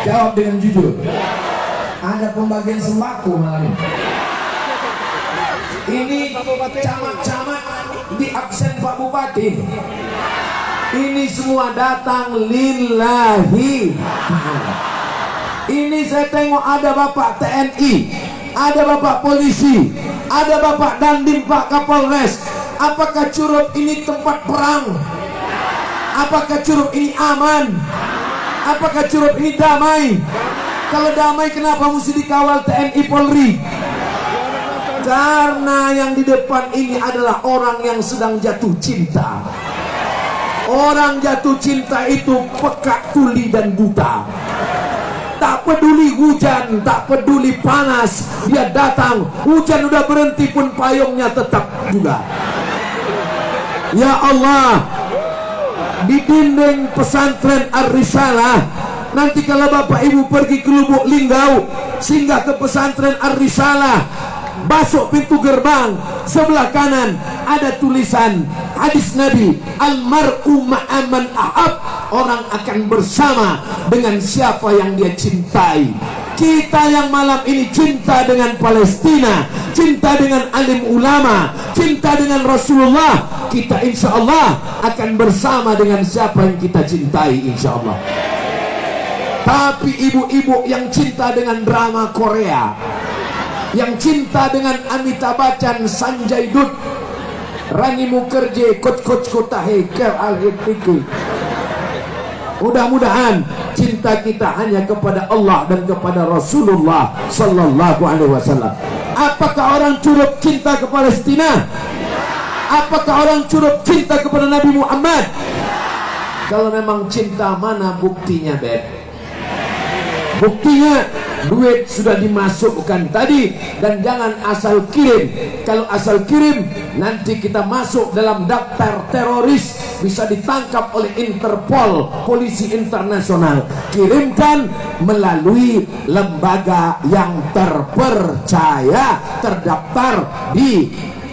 Speaker 9: Jawab dengan jujur. Ada pembagian sembako malam ini. Ini camat-camat di absen Pak Bupati. Ini semua datang lillahi. Ini saya tengok ada Bapak TNI, ada Bapak Polisi, ada Bapak Dandim, Pak Kapolres. Apakah Curup ini tempat perang? Apakah Curup ini aman? Apakah Curup ini damai? Kalau damai kenapa mesti dikawal TNI Polri? Karena yang di depan ini adalah orang yang sedang jatuh cinta. Orang jatuh cinta itu peka, tuli dan buta. Tak peduli hujan, tak peduli panas, dia datang. Hujan udah berhenti pun payungnya tetap juga. Ya Allah, di dinding pesantren Ar-Risalah, nanti kalau Bapak Ibu pergi ke Lubuk Linggau, singgah ke pesantren Ar-Risalah, masuk pintu gerbang, sebelah kanan ada tulisan hadis Nabi, almar'u ma'aman ahab, orang akan bersama dengan siapa yang dia cintai. Kita yang malam ini cinta dengan Palestina, cinta dengan alim ulama, cinta dengan Rasulullah, kita insya Allah akan bersama dengan siapa yang kita cintai insya Allah. Tapi ibu-ibu yang cinta dengan drama Korea, yang cinta dengan Amitabh Bachchan, Sanjay Dutt, Rani Mukherjee, Coach Kotahe, Kel Al-Hitiku, mudah-mudahan cinta kita hanya kepada Allah dan kepada Rasulullah Sallallahu Alaihi Wasallam. Apakah orang Curup cinta ke Palestina? Apakah orang Curup cinta kepada Nabi Muhammad? Kalau memang cinta, mana buktinya, Beb? Buktinya duit sudah dimasukkan tadi, dan jangan asal kirim. Kalau asal kirim, nanti kita masuk dalam daftar teroris, bisa ditangkap oleh Interpol, polisi internasional. Kirimkan melalui lembaga yang terpercaya, terdaftar di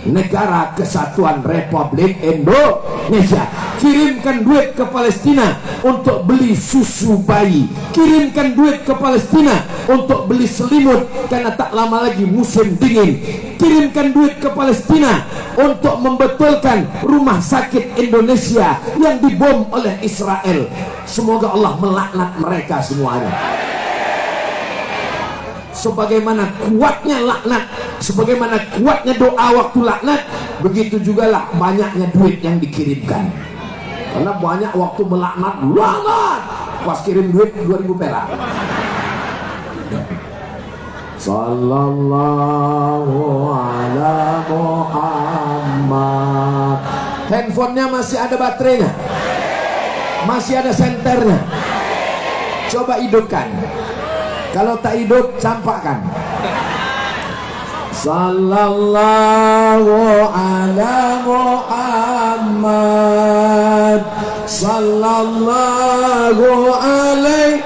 Speaker 9: Negara Kesatuan Republik Indonesia. Kirimkan duit ke Palestina untuk beli susu bayi. Kirimkan duit ke Palestina untuk beli selimut karena tak lama lagi musim dingin. Kirimkan duit ke Palestina untuk membetulkan rumah sakit Indonesia yang dibom oleh Israel. Semoga Allah melaknat mereka semuanya. Sebagaimana kuatnya laknat, sebagaimana kuatnya doa waktu laknat, begitu jugalah banyaknya duit yang dikirimkan. Karena banyak waktu melaknat, laknat, pas kirim duit 2000 perak. Sallallahu ala Muhammad. Handphonenya masih ada baterainya, masih ada senternya. Coba hidupkan. Kalau tak hidup, campakkan. Sallallahu ala Muhammad, sallallahu alaihi,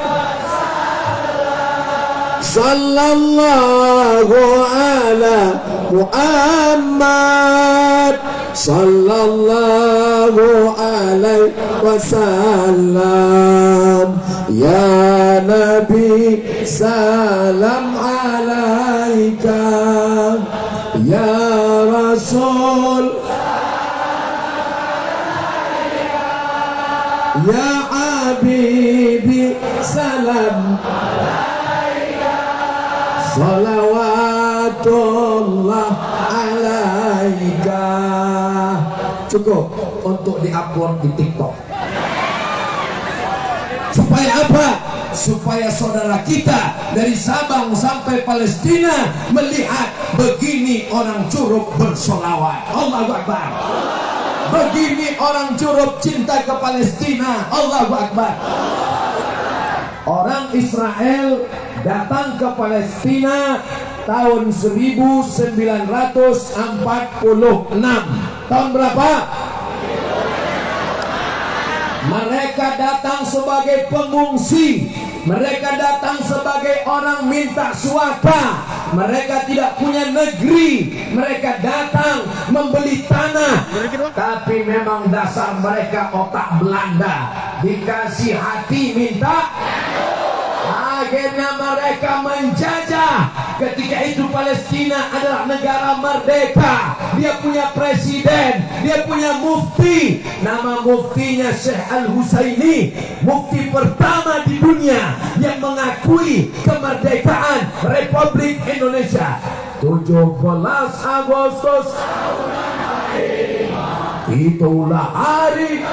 Speaker 9: sallallahu ala Muhammad, sallallahu alaihi wasallam. Ya Nabi, salam alaika. Ya Rasul, ya Habibi, salam alaika. Salawatullah alaika. Cukup untuk diupload di TikTok. Supaya apa? Supaya saudara kita dari Sabang sampai Palestina melihat begini orang Curup bersolawat. Allahu Akbar. Begini orang Curup cinta ke Palestina. Allahu Akbar. Orang Israel datang ke Palestina tahun 1946. Tahun berapa? Mereka datang sebagai pengungsi, mereka datang sebagai orang minta suaka, mereka tidak punya negeri, mereka datang membeli tanah. Tapi memang dasar mereka otak Belanda, dikasih hati minta. Akhirnya mereka menjajah. Ketika itu Palestina adalah negara merdeka, dia punya presiden, Dia punya mufti, nama muftinya Syekh Al-Husaini, mufti pertama di dunia yang mengakui kemerdekaan Republik Indonesia. 17 Agustus itulah hari.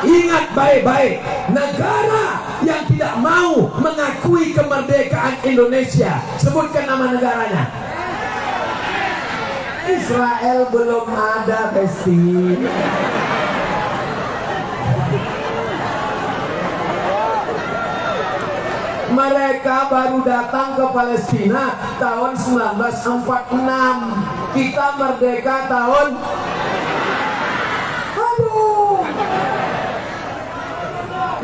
Speaker 9: Ingat baik-baik, negara yang tidak mau mengakui kemerdekaan Indonesia, sebutkan nama negaranya. Israel belum ada, Besti. Mereka baru datang ke Palestina tahun 1946. Kita merdeka tahun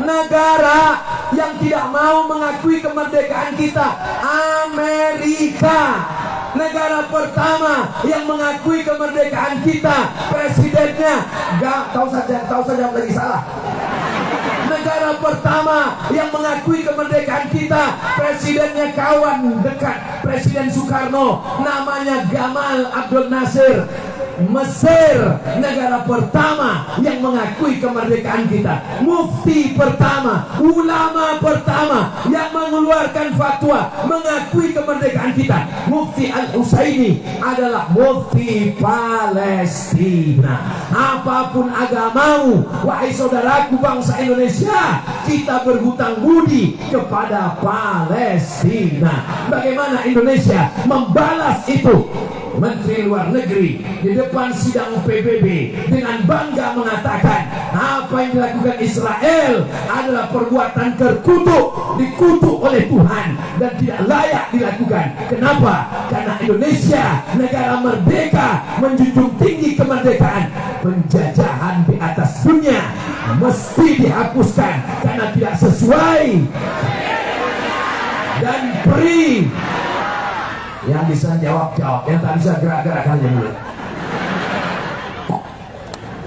Speaker 9: negara yang tidak mau mengakui kemerdekaan kita, Amerika. Negara pertama yang mengakui kemerdekaan kita, presidennya tahu saja lagi salah. Negara pertama yang mengakui kemerdekaan kita, presidennya kawan dekat Presiden Soekarno, namanya Gamal Abdel Nasir. Mesir, negara pertama yang mengakui kemerdekaan kita. Mufti pertama, ulama pertama yang mengeluarkan fatwa mengakui kemerdekaan kita, Mufti Al-Husaini, adalah mufti Palestina. Apapun agamamu, wahai saudaraku bangsa Indonesia, kita berhutang budi kepada Palestina. Bagaimana Indonesia membalas itu? Menteri Luar Negeri di depan sidang PBB dengan bangga mengatakan apa yang dilakukan Israel adalah perbuatan terkutuk, dikutuk oleh Tuhan dan tidak layak dilakukan. Kenapa? Karena Indonesia negara merdeka, menjunjung tinggi kemerdekaan. Penjajahan di atas dunia mesti dihapuskan karena tidak sesuai. Dan PRI yang bisa jawab, yang tak bisa gerak-gerak aja mulut.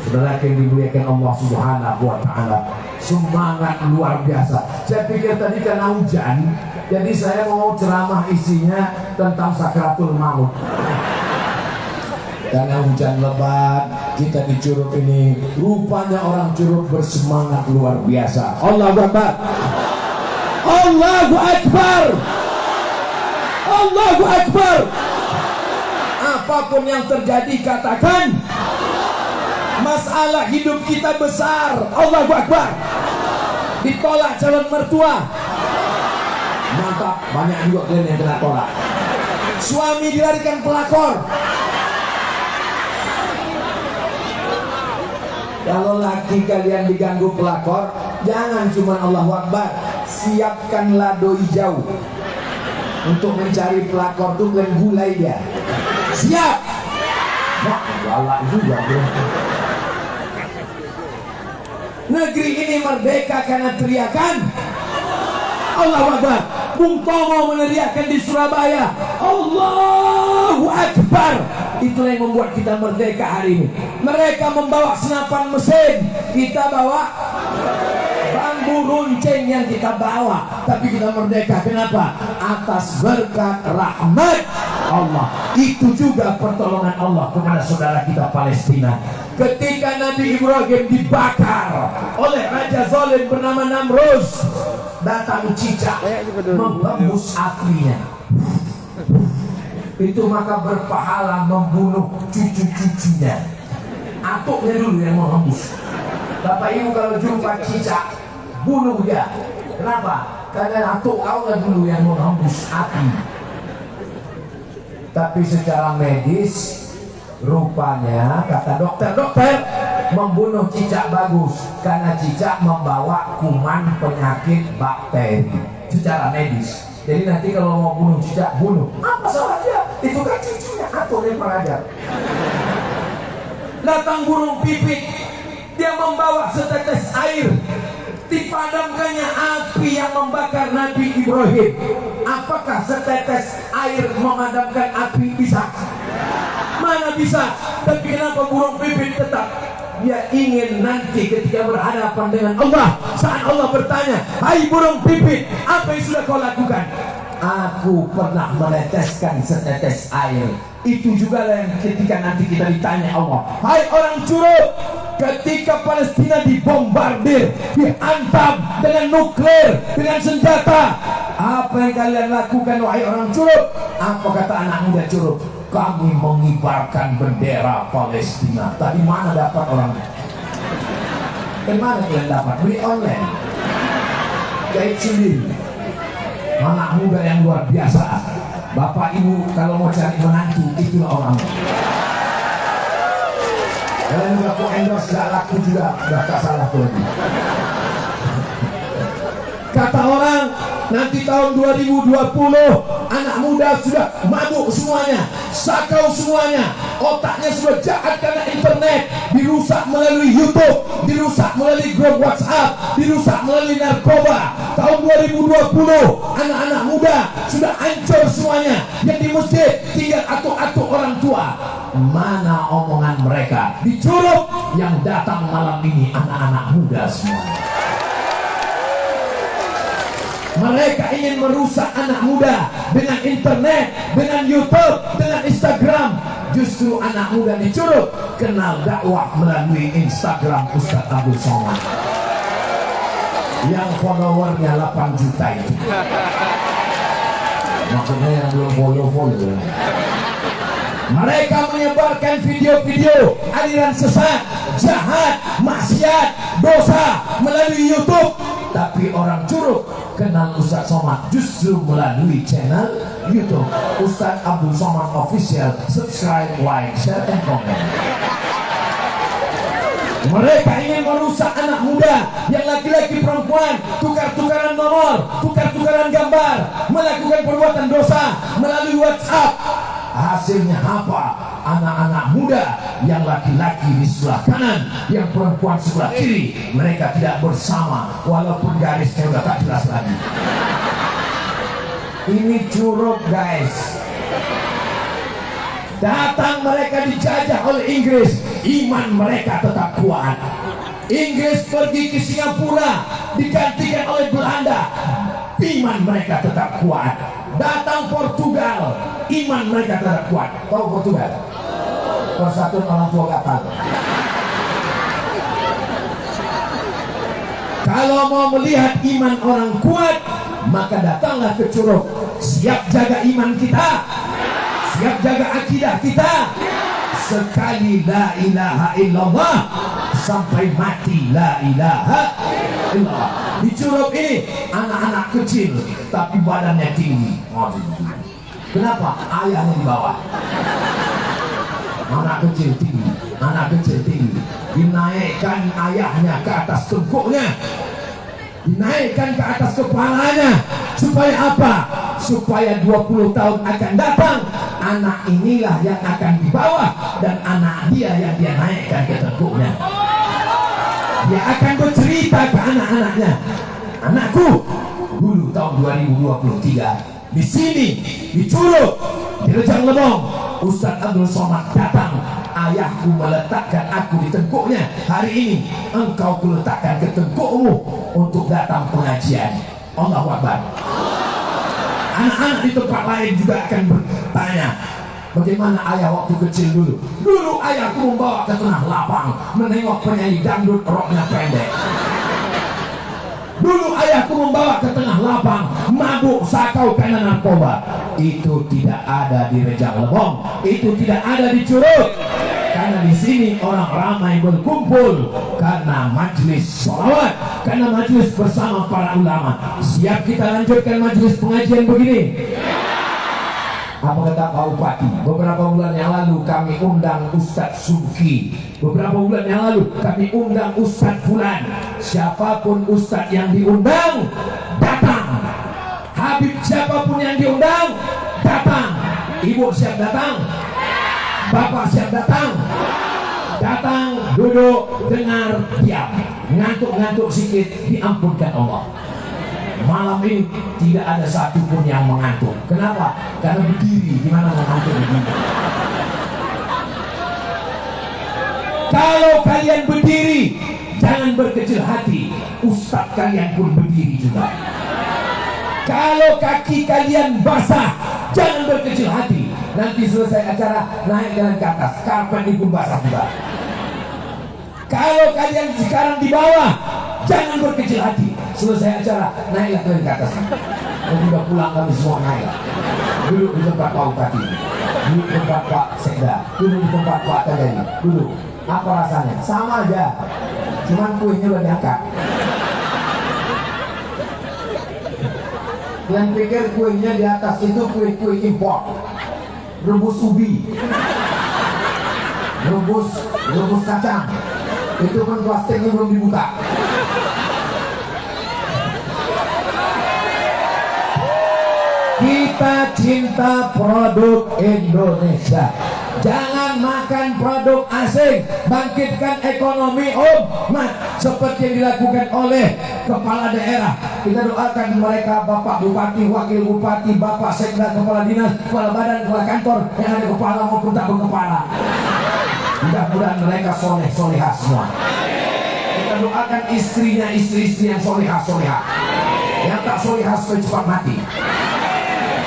Speaker 9: Saudara yang dimuliakan Allah Subhanahu wa Ta'ala, semangat luar biasa. Saya pikir tadi karena hujan, jadi saya mau ceramah isinya tentang sakratul maut. Karena hujan lebat, kita di Curug ini, rupanya orang Curug bersemangat luar biasa. Allahu Akbar, Allahu Akbar, Allahu Akbar. Apapun yang terjadi katakan, masalah hidup kita besar. Allahu Akbar. Ditolak calon mertua, mantap, banyak juga kalian yang kena tolak. Suami dilarikan pelakor. Kalau laki kalian diganggu pelakor, jangan cuma Allahu Akbar, siapkan lado hijau untuk mencari pelakor tuh, kalian gulai dia. Siap. Wah, galak juga bro. Negeri ini merdeka karena teriakan Allahu Akbar. Bung Tomo meneriakan di Surabaya Allahu Akbar. Itulah yang membuat kita merdeka hari ini. Mereka membawa senapan mesin, kita bawa bambu runcing yang kita bawa, tapi kita merdeka. Kenapa? Atas berkat rahmat Allah. Itu juga pertolongan Allah kepada saudara kita Palestina. Ketika Nabi Ibrahim dibakar oleh raja zalim bernama Namrus, datang cicak menghembus apinya. Itu maka berpahala membunuh cucu-cucunya. Atuknya dulu yang menghembus. Bapak Ibu kalau jumpa cicak, bunuh dia. Kenapa? Karena atuk kau kan dulu yang menghembus api. Tapi secara medis, rupanya kata dokter, membunuh cicak bagus karena cicak membawa kuman penyakit bakteri. Secara medis. Jadi nanti kalau mau bunuh cicak, bunuh. Apa salahnya? Itu kan cucunya, atur yang pengajar. Datang burung pipit, dia membawa setetes air, dipadamkannya api yang membakar Nabi Ibrahim. Apakah setetes air memadamkan api? Bisa? Mana bisa? Tapi kenapa burung pipit tetap? Dia ingin nanti ketika berhadapan dengan Allah, saat Allah bertanya, hai burung pipit, apa yang sudah kau lakukan? Aku pernah meneteskan setetes air. Itu juga yang ketika nanti kita ditanya Allah, hai orang Curug, ketika Palestina dibombardir, dihantam dengan nuklir, dengan senjata, apa yang kalian lakukan wahai orang Curug? Apa kata anak muda Curug? Kami mengibarkan bendera Palestina. Tadi mana dapat orang? Dari mana kalian dapat? Beli online, jahit sendiri. Anak muda yang luar biasa. Bapak ibu kalau mau cari menantu, itulah orang. Kalian udah kok endorse gak laku juga, udah tak salah lagi. Kata orang, nanti tahun 2020 anak muda sudah mabuk semuanya, sakau semuanya, otaknya sudah jahat karena internet, dirusak melalui YouTube, dirusak melalui grup WhatsApp, dirusak melalui narkoba. Tahun 2020 anak-anak muda sudah hancur semuanya, yang di masjid tinggal atuk-atuk orang tua. Mana omongan mereka di Curug yang datang malam ini anak-anak muda semua. Mereka ingin merusak anak muda dengan internet, dengan YouTube, dengan Instagram. Justru anak muda di Curug kenal dakwah melalui Instagram Ustaz Abdul Somad yang followernya 8 juta itu. Maksudnya yang belum follow. Mereka menyebarkan video-video aliran sesat, jahat, maksiat, dosa melalui YouTube. Tapi orang Curug kenal Ustaz Somad justru melalui channel YouTube Ustaz Abdul Somad Official. Subscribe, like, share, and comment. Mereka ingin merusak anak muda yang laki-laki perempuan, tukar-tukaran nomor, tukar-tukaran gambar, melakukan perbuatan dosa melalui WhatsApp. Hasilnya apa? Anak-anak muda yang laki-laki di sebelah kanan, yang perempuan sebelah kiri, mereka tidak bersama walaupun garisnya udah tak jelas lagi. Ini Curug guys. Datang mereka dijajah oleh Inggris, iman mereka tetap kuat. Inggris pergi ke Singapura, digantikan oleh Belanda, iman mereka tetap kuat. Datang Portugal, iman mereka tetap kuat. Tahu Portugal? Persatuan orang tua gatal. Kalau mau melihat iman orang kuat, maka datanglah ke Curug. Siap jaga iman kita, siap jaga akidah kita. Sekali la ilaha illallah sampai mati la ilaha illallah. Di Curug ini anak-anak kecil tapi badannya tinggi. Kenapa? Ayahnya di bawah. Anak kecil tinggi, anak kecil tinggi. Dinaikkan ayahnya ke atas tengkuknya, dinaikkan ke atas kepalanya. Supaya apa? Supaya 20 tahun akan datang, anak inilah yang akan dibawa, dan anak dia yang dia naikkan ke tengkuknya. Dia akan bercerita ke anak-anaknya, anakku, dulu tahun 2023 di sini, di Curug, di Rejang Lebong, Ustaz Abdul Somad datang. Ayahku meletakkan aku di tengkuknya. Hari ini engkau kuletakkan ke tengkukmu untuk datang pengajian. Allahu Akbar. Anak-anak di tempat lain juga akan bertanya, bagaimana ayah waktu kecil dulu? Dulu ayahku membawa ke tengah lapang, menengok penyanyi dangdut roknya pendek. Dulu ayahku membawa ke tengah lapang, mabuk, sakau karena narkoba. Itu tidak ada di Rejang Lebong, itu tidak ada di Curug. Karena di sini orang ramai berkumpul karena majelis sholawat, karena majelis bersama para ulama. Siap kita lanjutkan majelis pengajian begini? Apa kata Pak Bupati? Beberapa bulan yang lalu kami undang Ustadz Subki. Beberapa bulan yang lalu kami undang Ustadz Fulan. Siapapun Ustadz yang diundang, datang. Habib siapapun yang diundang, datang. Ibu siap datang? Bapak siap datang? Datang, duduk, dengar, diam. Ngantuk-ngantuk sedikit, diampunkan Allah. Malam ini tidak ada satupun yang mengantuk. Kenapa? Karena berdiri. Gimana mengantuk berdiri? Kalau kalian berdiri, jangan berkecil hati. Ustadz kalian pun berdiri juga. Kalau kaki kalian basah, jangan berkecil hati. Nanti selesai acara naik jalan ke atas, karpet itu basah juga. Kalau kalian sekarang di bawah, jangan berkecil hati. Selesai acara naiklah kalian ke atas. Dan sudah pulang kami semua naik. Duduk di tempat Pak Bupati, duduk di tempat Pak Sekda, duduk di tempat Pak Tajani, duduk. Apa rasanya? Sama aja, cuman kuenya udah diangkat. Yang pikir kuenya di atas itu kue impor, rebus ubi, rebus kacang, itu kan plastiknya belum dibuka. Kita cinta produk Indonesia. Jangan makan produk asing. Bangkitkan ekonomi umat seperti yang dilakukan oleh kepala daerah. Kita doakan mereka, Bapak Bupati, Wakil Bupati, Bapak Sekda, Kepala Dinas, Kepala Badan, Kepala Kantor, yang ada kepala maupun tak berkepala. Mudah-mudahan mereka soleh-solehah semua. Kita doakan istrinya, istri-istri yang solehah-solehah. Yang tak solehah supaya cepat mati.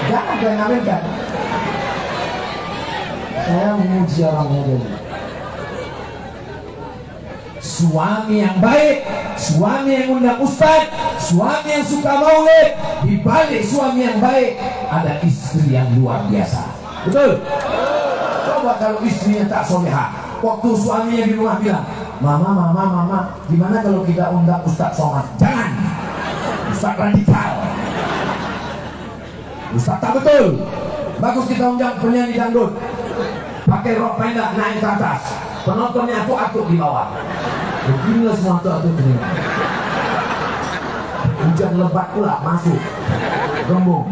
Speaker 9: Jangan kalian aminkan. Saya memuji orang muda. Suami yang baik, suami yang undang ustaz, suami yang suka maulid. Di balik suami yang baik ada istri yang luar biasa. Betul? Coba kalau istrinya tak solehah, waktu suaminya di rumah bilang, Mama, gimana kalau kita undang Ustaz Somad? Jangan, Ustaz radikal, Ustaz tak betul. Bagus kita undang penyanyi dangdut, pakai rok pendek naik ke atas, penontonnya atuk-atuk di bawah. Beginilah semua atuk-atuk ini. Hujan lebat pula masuk, gembung.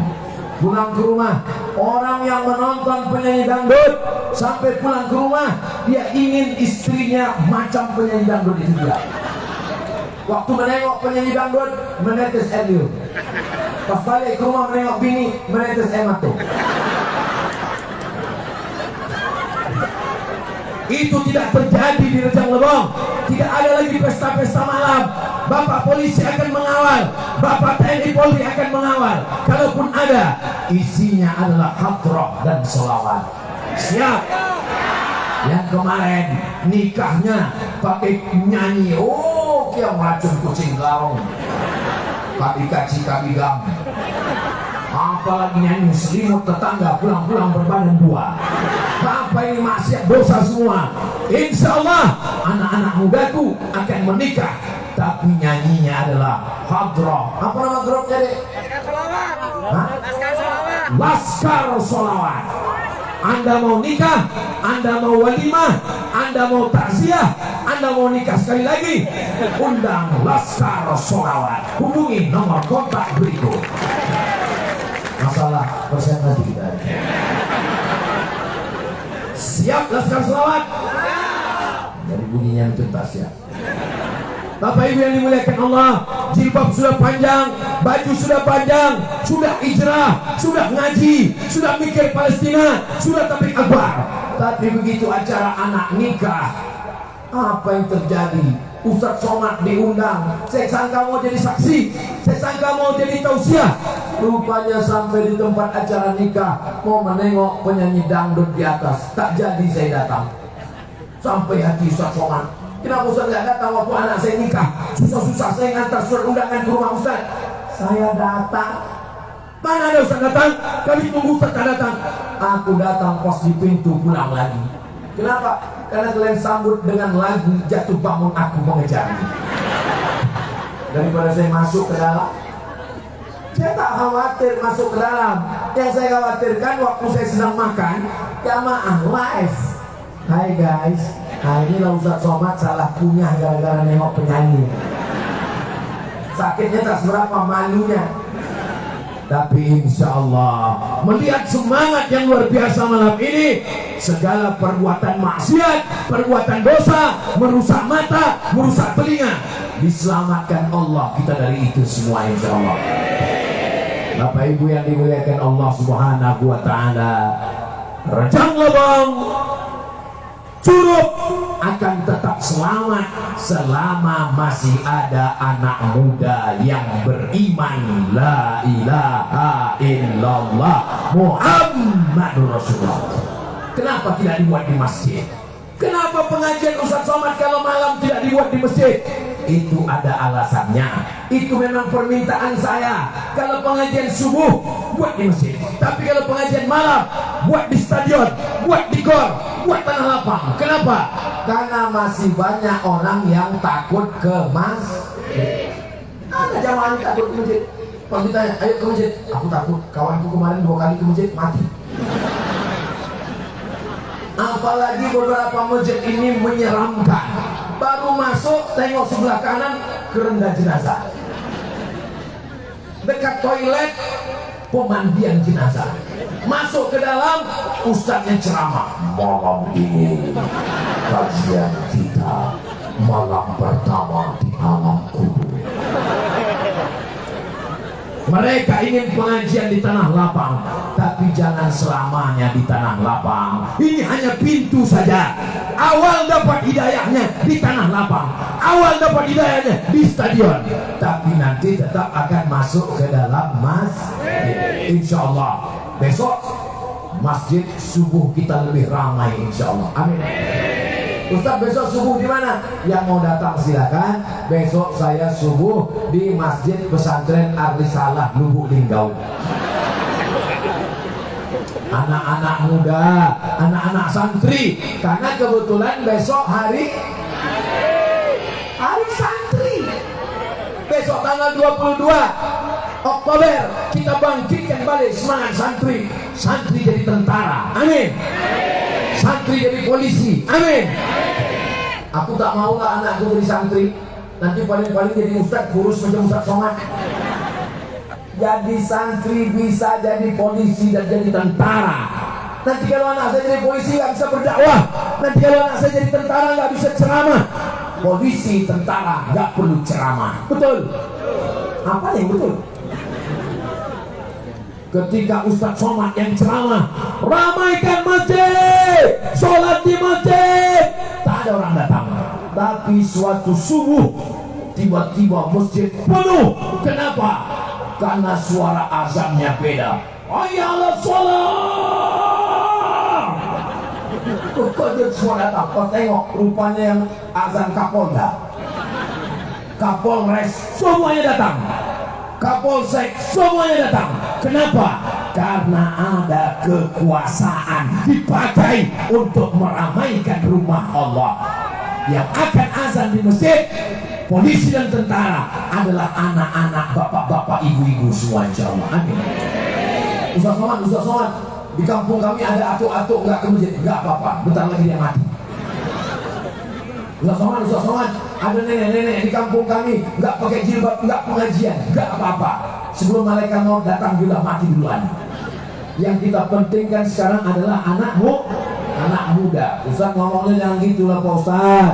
Speaker 9: Pulang ke rumah, orang yang menonton penyanyi dangdut sampai pulang ke rumah, dia ingin istrinya macam penyanyi dangdut itu juga. Waktu menengok penyanyi dangdut, menetes air liur. Pas balik ke rumah menengok bini, menetes air mata. Itu tidak terjadi di Rejang Lebong. Tidak ada lagi pesta-pesta malam. Bapak polisi akan mengawal, Bapak TNI Polri akan mengawal. Kalaupun ada, isinya adalah hadroh dan sholawat. Siap? Yang kemarin nikahnya pakai nyanyi, kia meracun kucing garong, kaci kabigam. Apalagi nyanyi selimut tetangga pulang-pulang berbadan dua. Apa ini maksiat dosa semua. Insya Allah anak-anak mudaku akan menikah, tapi nyanyinya adalah hadroh. Apa nama grupnya deh? Laskar Sholawat. Anda mau nikah, Anda mau walimah, Anda mau takziah, Anda mau nikah sekali lagi, undang Laskar Sholawat. Hubungi nomor kontak berikut. Masalah persen nanti kita. Siap Laskar Sholawat? Dari bunyinya tuntas ya. Bapak Ibu yang dimuliakan Allah, jilbab sudah panjang, baju sudah panjang, sudah hijrah, sudah ngaji, sudah mikir Palestina, sudah tablik akbar. Tapi begitu acara anak nikah, apa yang terjadi? Ustaz Somad diundang, saya sangka mau jadi saksi, saya sangka mau jadi tausiah. Rupanya sampai di tempat acara nikah, mau menengok penyanyi dangdut di atas, tak jadi saya datang. Sampai hati Ustaz Somad, kenapa Ustaz gak datang waktu anak saya nikah? Susah-susah saya ngantar surat undangan ke rumah Ustaz. Saya datang. Mana ada Ustaz datang? Kami tunggu Ustaz tak datang. Aku datang pos di pintu, pulang lagi. Kenapa? Karena kalian sambut dengan lagu Jatuh Bangun Aku Mengejarmu. Daripada saya masuk ke dalam, saya tak khawatir masuk ke dalam. Yang saya khawatirkan waktu saya sedang makan, jamaah live. Hai guys, nah inilah Ustaz Somad salah kunyah gara-gara nengok penyanyi. Sakitnya tak seberapa, malunya. Tapi insya Allah melihat semangat yang luar biasa malam ini, segala perbuatan maksiat, perbuatan dosa, merusak mata, merusak telinga, diselamatkan Allah kita dari itu semua insya Allah. Bapak Ibu yang dimuliakan Allah Subhanahu wa Ta'ala, Rejang Lebong Curup akan tetap selamat selama masih ada anak muda yang beriman la ilaha illallah Muhammadur Rasulullah. Kenapa tidak dibuat di masjid? Kenapa pengajian Ustaz Somad kalau malam tidak dibuat di masjid? Itu ada alasannya. Itu memang permintaan saya. Kalau pengajian subuh buat di masjid, tapi kalau pengajian malam buat di stadion, buat di gor, buat tanah lapang. Kenapa? Karena masih banyak orang yang takut ke masjid. Ada jamaah yang takut ke masjid. Kalau ditanya, ayo ke masjid, aku takut. Kawanku kemarin 2 kali ke masjid mati. Apalagi beberapa masjid ini menyeramkan. Baru masuk, tengok sebelah kanan, kerenda jenazah. Dekat toilet, pemandian jenazah. Masuk ke dalam, ustadznya ceramah. Malam ini kajian kita malam pertama di alam kubur. Mereka ingin pengajian di tanah lapang, tapi jangan selamanya di tanah lapang. Ini hanya pintu saja. Awal dapat hidayahnya di tanah lapang, awal dapat hidayahnya di stadion, tapi nanti tetap akan masuk ke dalam masjid. Insya Allah besok masjid subuh kita lebih ramai, insya Allah. Amin. Ustaz, besok subuh di mana? Yang mau datang silakan. Besok saya subuh di Masjid Pesantren Ar-Risalah Lubuk Linggau. Anak-anak muda, anak-anak santri, karena kebetulan besok hari santri. Besok tanggal 22 Oktober kita bangkitkan balik semangat santri. Santri jadi tentara. Amin. Santri jadi polisi. Amin. Aku tak mau lah anakku jadi santri. Nanti paling-paling jadi ustaz kurus macam Ustaz Somad. Jadi santri bisa jadi polisi dan jadi tentara. Nanti kalau anak saya jadi polisi nggak bisa berdakwah. Nanti kalau anak saya jadi tentara nggak bisa ceramah. Polisi, tentara nggak perlu ceramah. Betul? Apa yang betul? Ketika Ustaz Somad yang ceramah, ramaikan masjid, sholat di masjid, tak ada orang datang. Tapi suatu subuh tiba-tiba masjid penuh. Kenapa? Karena suara azannya beda. Hayya 'alas shalah. Kok suara apa? Tengok rupanya yang azan Kapolda, Kapolres, semuanya datang. Kapolsek, semuanya datang. Kenapa? Karena ada kekuasaan dipakai untuk meramaikan rumah Allah. Yang akan azan di masjid, polisi dan tentara adalah anak-anak, bapak-bapak, ibu-ibu semua, insya Allah. Amin. Ustaz Somad, di kampung kami ada atuk-atuk nggak ke masjid, nggak apa-apa, bentar lagi dia mati. Ustaz Somad, ada nenek-nenek di kampung kami nggak pakai jilbab, nggak pengajian, nggak apa-apa. Sebelum malaikat maut datang juga mati duluan. Yang kita pentingkan sekarang adalah anak muda. Ustaz ngomongnya jangan gitulah Pak Ustaz.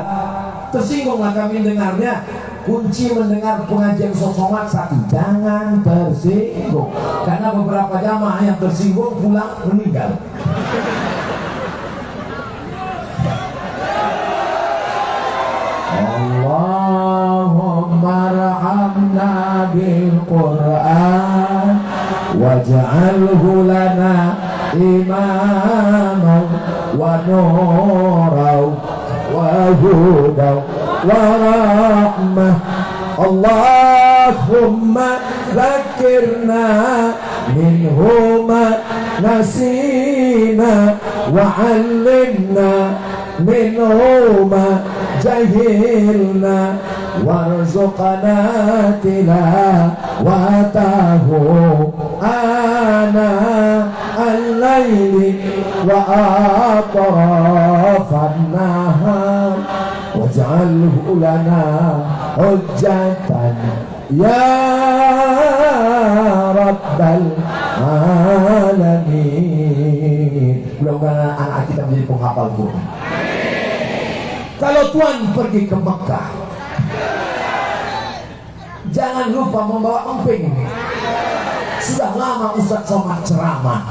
Speaker 9: Tersinggunglah kami dengarnya. Kunci mendengar pengajian Ustaz Somad satu, jangan tersinggung. Karena beberapa jamaah yang tersinggung pulang meninggal. Allahumma arhamna bil Qur'an waj'alhu lana imaman wa nuran wa hudan wa rahmah. Allahumma zakirna minhuma nasina wa 'allimna minhuma jahilna warzuqna tilawatahu ana al-laili wa atrafan nahar waj'alhu lana hujjatan ya rabbal alamin. Mudah-mudahan anak kita menjadi penghafal Quran. Kalau Tuhan pergi ke Mekah, jangan lupa membawa emping. Sudah lama Ustaz Somad ceramah,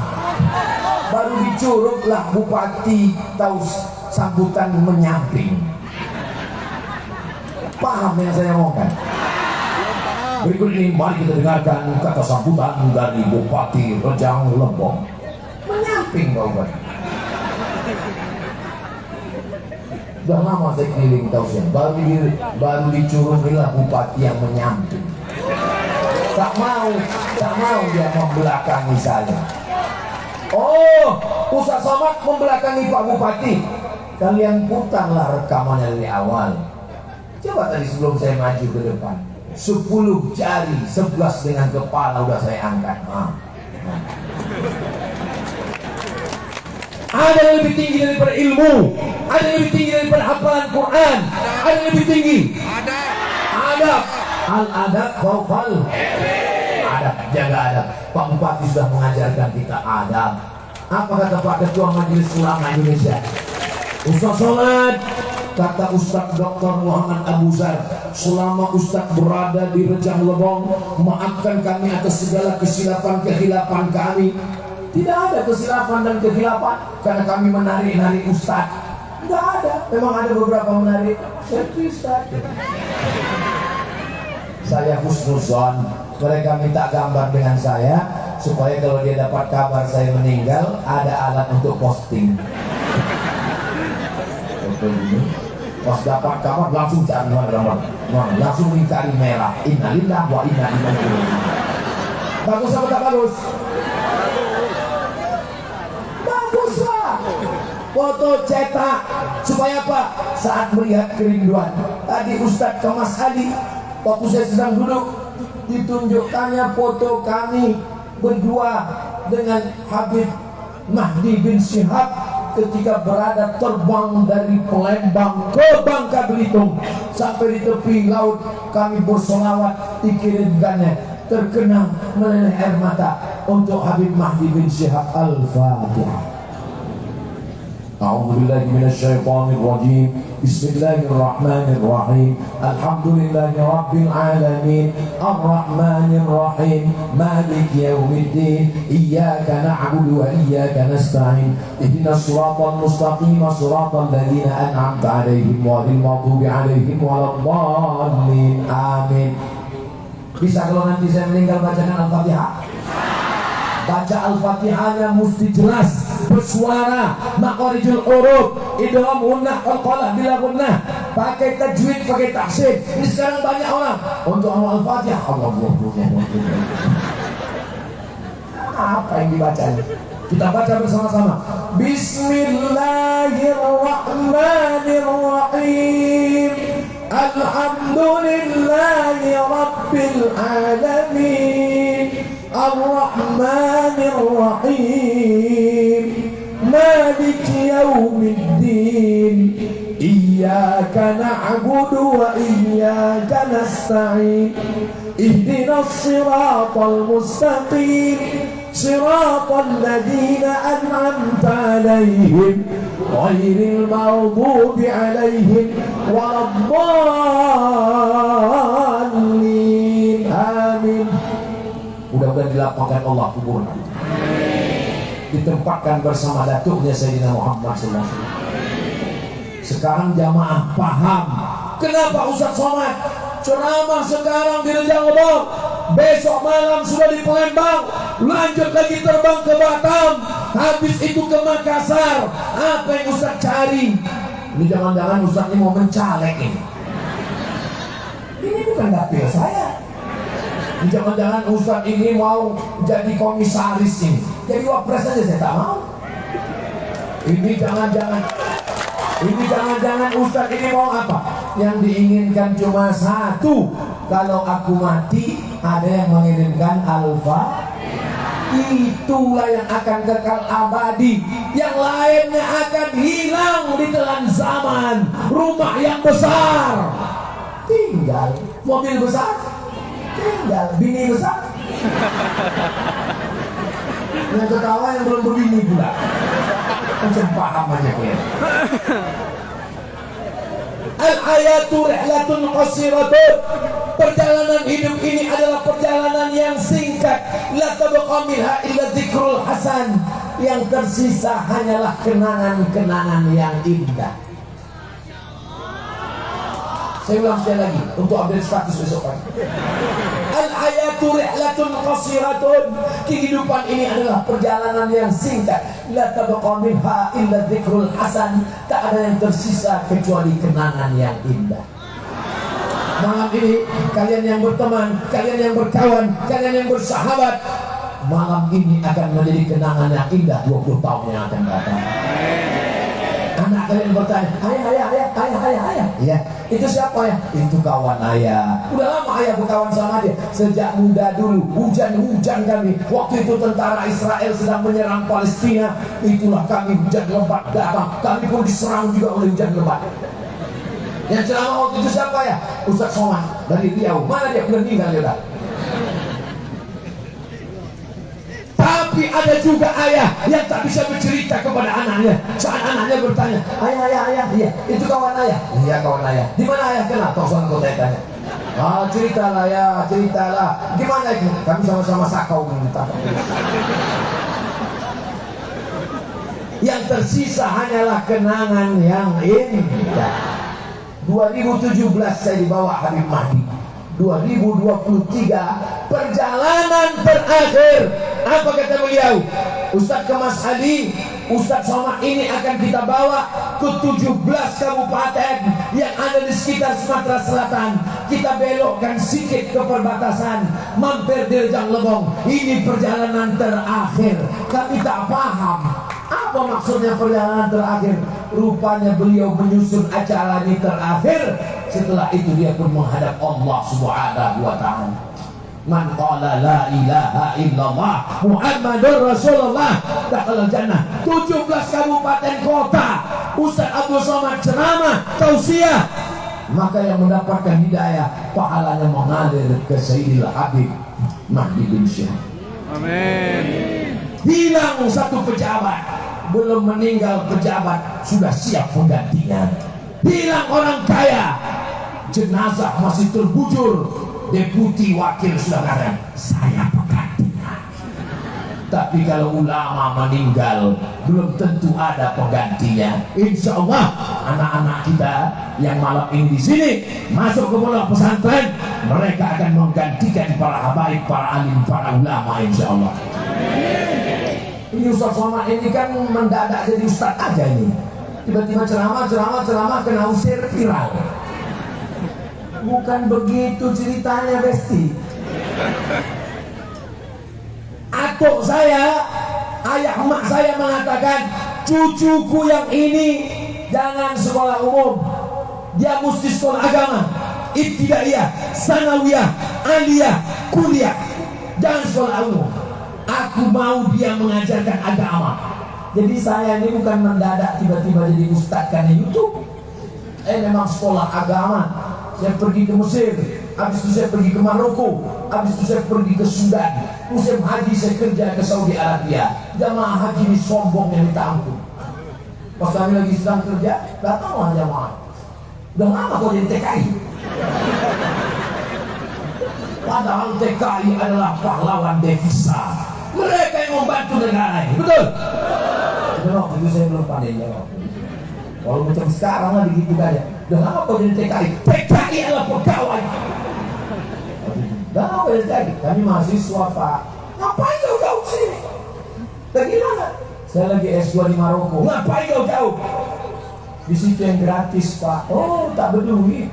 Speaker 9: baru dicuruglah Bupati Taus sambutan menyamping. Paham yang saya omongkan? Berikut ini mari kita dengarkan kata sambutan dari Bupati Rejang Lebong. Menyamping Pak Bupati. Sudah lama saya keliling Tausian, baru dicurungilah Bupati yang menyamping. Tak mau dia membelakangi saya. Oh, Ustaz Somad membelakangi Pak Bupati. Kalian putarlah rekamannya dari awal. Coba tadi sebelum saya maju ke depan, 10 jari, 11 dengan kepala udah saya angkat. Ada yang lebih tinggi daripada ilmu, ada yang lebih tinggi daripada hafalan Quran, ada yang lebih tinggi. Adab. Al-adab fawqal adab, jaga adab. Pak Bupati sudah mengajarkan kita adab. Apa kata Pak Ketua Majelis Ulama Indonesia? Ustaz Somad, kata Ustaz Dr. Muhammad Abu Zar, selama Ustaz berada di Rejang Lebong, maafkan kami atas segala kesilapan-kehilapan kami. Tidak ada kesilapan dan kehilapan karena kami menarik-narik Ustaz. Tidak ada, memang ada beberapa menarik. Saya husnuzon, mereka minta gambar dengan saya supaya kalau dia dapat kabar saya meninggal ada alat untuk posting. Pas dapat kabar langsung cari gambar, langsung mencari merah. Innalillah wa inna ilaihi raji'un. Bagus apa tak bagus? Bagus lah. Foto cetak supaya apa? Saat melihat kerinduan. Tadi Ustadz ke Mas Ali, waktu saya sedang duduk, ditunjukkannya foto kami berdua dengan Habib Mahdi bin Syihab ketika berada terbang dari Palembang ke Bangka Belitung sampai di tepi laut. Kami bersolawat, dikirimkannya, terkenang meleleh air mata untuk Habib Mahdi bin Syihab. Al-Fatihah. A'udzubillahi minasyaitonir rajim. Bismillahirrahmanirrahim. Alhamdulillahi rabbil alamin. Arrahmanir rahim. Maliki yaumiddin. Iyyaka na'budu wa iyyaka nasta'in. Ihdinas siratal mustaqim, siratal ladzina an'amta 'alaihim ghairil maghdubi 'alaihim waladdallin. Amin. Bisa kalau nanti saya meninggal bacakan Al-Fatihah? Baca Al-Fatihahnya mesti jelas, bersuara, makharijul huruf, idgham gunnah, qalqalah bila gunnah, pakai tajwid, pakai tahsin. Ini sekarang banyak orang untuk Al-Fatihah. Apa yang dibacanya? Kita baca bersama-sama. Bismillahirrahmanirrahim. Alhamdulillahi rabbil alamin. Ar-Rahmanir Rahim. Maliki yaumiddin. Iyyaka na'budu wa iyyaka nasta'in. Ihdinas siratal mustaqim. Siratal ladzina an'amta 'alaihim ghairil maghdubi 'alaihim waladdallin. Amin. Mudah-mudahan dilapangkan Allah kuburnya, ditempatkan bersama datuknya Sayyidina Muhammad SAW. Sekarang jamaah paham kenapa Ustaz Somad ceramah sekarang di Rejang Lebong, besok malam sudah di Palembang, lanjut lagi terbang ke Batam, habis itu ke Makassar. Apa yang Ustaz cari? Ini jangan-jangan Ustaz ini mau mencalek ini. Ini bukan dapil saya. Jangan-jangan Ustaz ini mau jadi komisaris ini, jadi wapres aja saya tak mau. Ini jangan-jangan Ustaz ini mau apa? Yang diinginkan cuma satu, kalau aku mati ada yang mengirimkan alfa. Itulah yang akan kekal abadi, yang lainnya akan hilang di telan zaman. Rumah yang besar tinggal, mobil besar tinggal, bini besar yang ketawa yang belum berbini pula. Macam paham aja kalian. Al-hayatu rihlatun qasiratun. Perjalanan hidup ini adalah perjalanan yang singkat. La tabqa minha illa dzikrul hasan. yang tersisa hanyalah kenangan-kenangan yang indah. Saya ulang sekali lagi untuk update status besok pagi. Al-hayatu rihlatun qasiratun. Kehidupan ini adalah perjalanan yang singkat. La tabqa minha illa dzikrul hasan. Tak ada yang tersisa kecuali kenangan yang indah. Malam ini kalian yang berteman, kalian yang berkawan, kalian yang bersahabat, malam ini akan menjadi kenangan yang indah 20 tahun yang akan datang. Anak kalian bertanya, ayah. Ya, itu siapa ya? Itu kawan ayah. Udah lama ayah berkawan sama dia. Sejak muda dulu, hujan-hujan kami. Waktu itu tentara Israel sedang menyerang Palestina. Itulah kami, hujan lebat datang. Kami pun diserang juga oleh hujan lebat. Yang ceramah waktu itu siapa ya? Ustaz Somad dari Riau. Mana dia? Udah meninggal dia udah. Tapi ada juga ayah yang tak bisa bercerita kepada anaknya. Saat anaknya bertanya, ayah, iya, itu kawan ayah. Iya kawan ayah. Di mana ayah kenal? Tolong kau tanya. Ceritalah ya, ceritalah. Gimana itu? Kami sama-sama sakau minta. Yang tersisa hanyalah kenangan yang indah. 2017 saya dibawa Habib Mahdi. 2023 perjalanan terakhir. Apa kata beliau? Ustadz Kemas Ali, Ustadz Somad ini akan kita bawa ke 17 kabupaten yang ada di sekitar Sumatera Selatan. Kita belokkan sedikit ke perbatasan, mampir di Rejang Lebong. Ini perjalanan terakhir. Kami tak paham apa maksudnya perjalanan terakhir. Rupanya beliau menyusun acara ini terakhir. Setelah itu dia pun menghadap Allah Subhanahu wa ta'ala. Man qala la ilaha illallah Muhammadur Rasulullah dakhala jannah. 17 kabupaten kota Ustaz Abdul Somad ceramah tausiah, maka yang mendapatkan hidayah pahalanya mengalir ke Sayyidil Habib Mahdi bin Syekh.
Speaker 1: Amin.
Speaker 9: Hilang satu pejabat, belum meninggal pejabat sudah siap penggantinya. Hilang orang kaya, jenazah masih terbujur, deputi wakil sudah katakan saya penggantinya. Tapi kalau ulama meninggal belum tentu ada penggantinya. Insya Allah anak-anak kita yang malam ini di sini masuk ke pondok pesantren, mereka akan menggantikan para habaib, para alim, para ulama insya Allah. Ini Ustaz Somad ini kan mendadak jadi ustaz aja ini. Tiba-tiba ceramah kena usir viral. Bukan begitu ceritanya Besti. Atuk saya, ayah emak saya mengatakan, cucuku yang ini jangan sekolah umum, dia mesti sekolah agama, ibtidaiyah, sanawiyah, aliyah, kuliah, jangan sekolah umum. Aku mau dia mengajarkan agama. Jadi saya ini bukan mendadak tiba-tiba jadi ustadz karena YouTube. Memang sekolah agama. Saya pergi ke Mesir, habis itu saya pergi ke Maroko, habis itu saya pergi ke Sudan. Musim haji saya kerja ke Saudi Arabia. Jamaah haji ini sombong yang minta ampun. Pas kami lagi sedang kerja, datanglah jamaah. Udah lama kau jadi TKI. Padahal TKI adalah pahlawan devisa. Mereka yang membantu negara ini, betul? Waktu itu saya belum pandai jawab. Kalau macam sekarang lah begitu aja. Udah lama kau jadi TKI? TKI adalah pegawai. Udah lama kau jadi TKI? Kami mahasiswa Pak. Ngapain kau jauh sini? Bagaimana? Saya lagi S2 di Maroko. Ngapain kau jauh? Di situ yang gratis Pak. Oh tak peduli.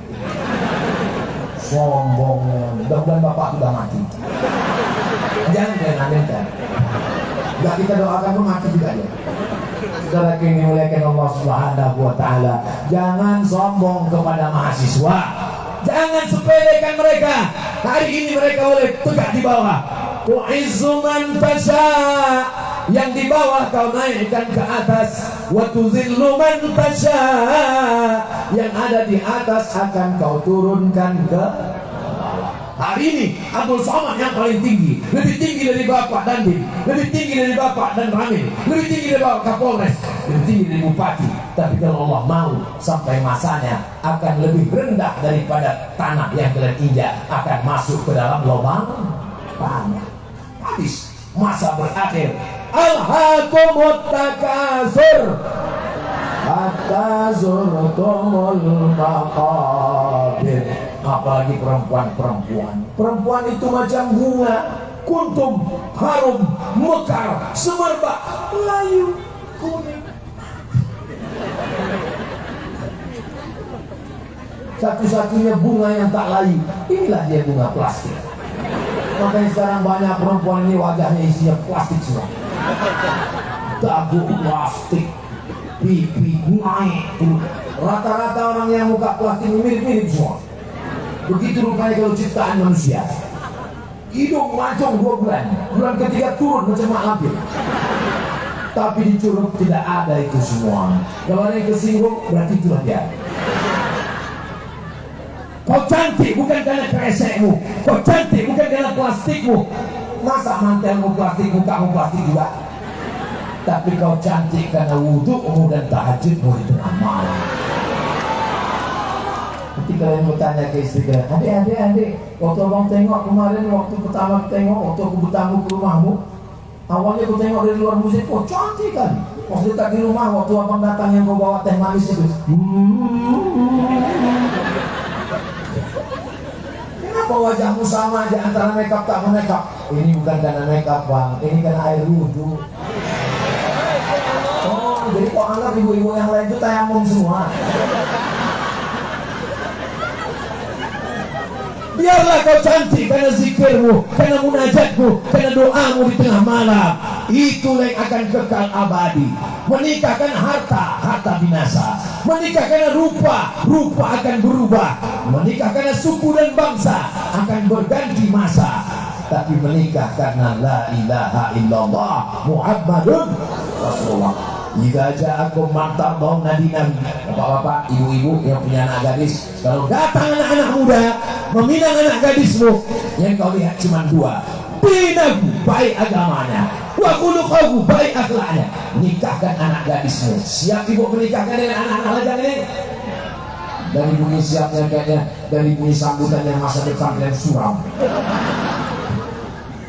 Speaker 9: Sombongnya. Mudah-mudahan Bapak sudah mati. Jangan kalian. Enggak, kita doakan pun mati juga dia. Saudara yang dimuliakan Allah Subhanahu wa ta'ala, jangan sombong kepada mahasiswa. Jangan sepelekan mereka. Hari ini mereka boleh tegak di bawah. Tu'izzu man tasha, yang di bawah kau naikkan ke atas. Wa tuzillu man tasha, yang ada di atas akan kau turunkan ke bawah. Hari ini Abdul Somad yang paling tinggi, lebih tinggi dari Bapak Dandim, lebih tinggi dari Bapak dan Ramil, lebih tinggi dari Bapak Kapolres, lebih tinggi dari Bupati. Tapi kalau Allah mau, sampai masanya akan lebih rendah daripada tanah yang kalian injak, akan masuk ke dalam lubang tanah. Habis masa berakhir, alhaakumut takasur hatta zurtumul maqabir. Apalagi perempuan itu macam bunga, kuntum, harum, mekar, semerbak, layu, kuning. Satu-satunya bunga yang tak layu, inilah dia bunga plastik. Makanya sekarang banyak perempuan ini wajahnya isinya plastik semua. Dagu plastik, pipi naik. Rata-rata orang yang muka plastik mirip-mirip semua. Begitu rupanya kalau ciptaan manusia. Hidung mancung 2 bulan, bulan ketiga turun macam mak lampir. Tapi di Curug tidak ada itu semua. Kalau ada yang kesinggung berarti itulah dia. Kau cantik bukan karena kresekmu, kau cantik bukan karena plastikmu. Masa mantelmu plastik, mukamu plastik juga. Tapi kau cantik karena wudhumu dan tahajudmu di tengah malam. Ketika kalian bertanya ke istri kalian, adik, waktu abang tengok kemarin, waktu pertama tengok, waktu aku bertamu ke rumahmu, awalnya aku tengok dari luar musik, oh cantik kan. Waktu tak di rumah, waktu abang datang yang kau bawa teh manis itu. Kenapa wajahmu sama aja antara makeup tak makeup? Ini bukan karena makeup bang, ini karena air wudhu. Oh, jadi kok anggap ibu-ibu yang lain itu tayamum semua? Biarlah kau cantik karena zikirmu, karena munajatmu, karena doamu di tengah malam. Itulah yang akan kekal abadi. Menikah karena harta binasa. Menikah karena rupa akan berubah. Menikah karena suku dan bangsa akan berganti masa. Tapi menikah karena la ilaha illallah Muhammadun Rasulullah. Jika ja'akum man tardawna dinahu, bapak-bapak, ibu-ibu yang punya anak gadis, kalau datang anak-anak muda meminang anak gadismu, yang kau lihat cuma 2, dinahu, baik agamanya, wa khuluquhu, baik akhlaknya. Nikahkan anak gadismu. Siap ibu menikahkan dengan anak-anak lajang ini? Dari bunyi siapnya kayaknya, dari bunyi sambutannya masa depan yang suram.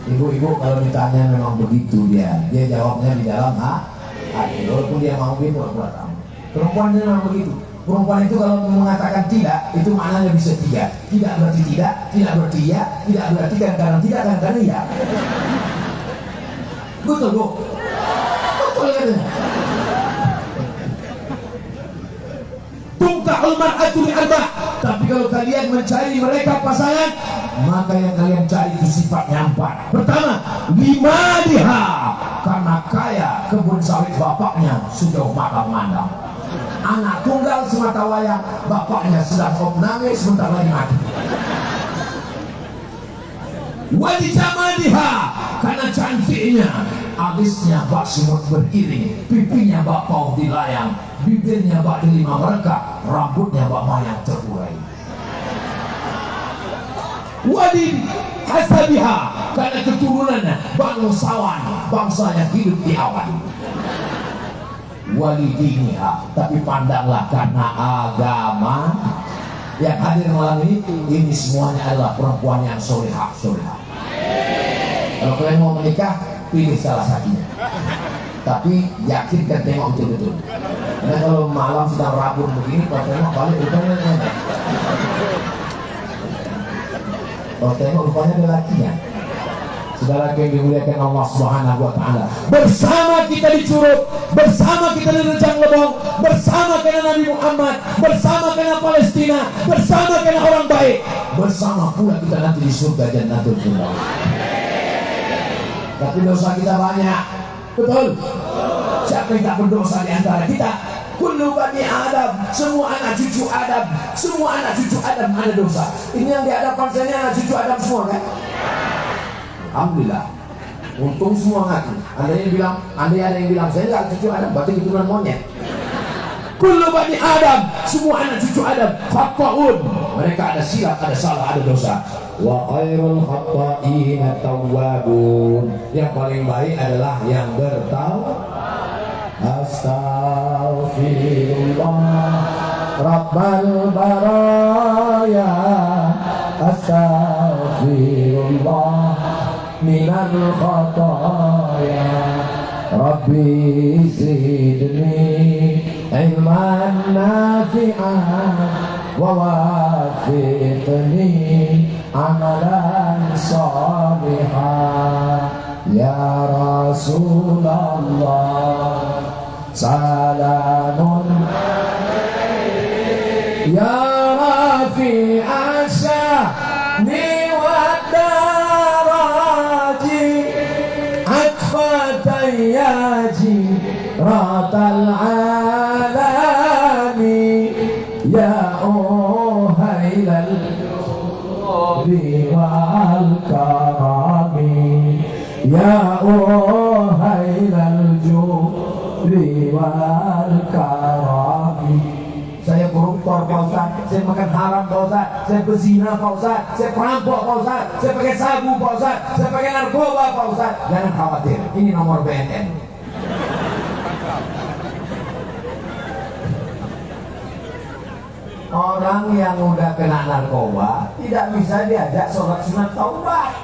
Speaker 9: Ibu-ibu kalau ditanya memang begitu dia jawabnya di dalam walaupun dia mau gitu, perempuan itu memang begitu. Perempuan itu kalau mengatakan tidak, itu maknanya bisa 3. Tidak berarti tidak berarti iya, tidak berarti kadang-kadang tidak, kadang-kadang iya. Betul bu? Betul katanya. Tungkahul mar'atu li arba'. Tapi kalau kalian mencari mereka pasangan, maka yang kalian cari itu sifatnya 4. Pertama, limadiha, karena kaya kebun sawit bapaknya sejauh mata memandang. Anak tunggal semata wayang, bapaknya sedang opname sebentar lagi mati. Wadijamadiha, karena cantiknya, alisnya bak semut beriring, pipinya bak pauh dilayang, bibirnya bak delima merekah, rambutnya bak mayang terurai. Wadi hasabiha, karena keturunannya bangsawan, bangsa yang hidup di awan. Walidiniha, tapi pandanglah karena agama. Yang hadir malam ini semuanya adalah perempuan yang solehah. Kalau kalian mau menikah, pilih salah satunya. Tapi yakinkan tengok betul-betul. Karena kalau malam sedang rabun begini, kalau tengok balik rupanya nenek. Kalau tengok rupanya ada lakinya. Saudara yang dimuliakan Allah Subhanahu wa Ta'ala, bersama kita di Curug, bersama kita di Rejang Lebong, bersama karena Nabi Muhammad, bersama karena Palestina, bersama karena orang baik, bersama pula kita nanti di surga Jannatul Firdaus. Tapi dosa kita banyak, betul? Siapa yang tak berdosa di antara kita? Kullu bani Adam, semua anak cucu Adam, semua anak cucu Adam ada dosa. Ini yang di hadapan saya anak cucu Adam semua kan? Alhamdulillah, untung semua ngaku. Ada yang bilang saya nggak cucu Adam, berarti keturunan monyet. Kullu bani Adam, semua anak cucu Adam khata'un, mereka ada silap, ada salah, ada dosa. Wa khairul khata'ina tawwabun, yang paling baik adalah yang bertaubat. Astaghfirullah Rabbal baraya, astaghfirullah minal khataya Rabbi zidni ilman nafi'an wa wafiqni amalan salihah. Ya Rasulullah salamun ya rafi asya'ni wa daraji atfatan ya jiratal alami ya uhailal judi wal karami ya uhailal judi wal karami. Saya koruptor Pak Ustaz, saya makan haram Pak Ustaz, saya berzina Pak Ustaz, saya perampok Pak Ustaz, saya pakai sabu Pak Ustaz, saya pakai narkoba Pak Ustaz. Jangan khawatir, ini nomor BNN. Orang yang udah kena narkoba tidak bisa diajak sholat sunat taubat.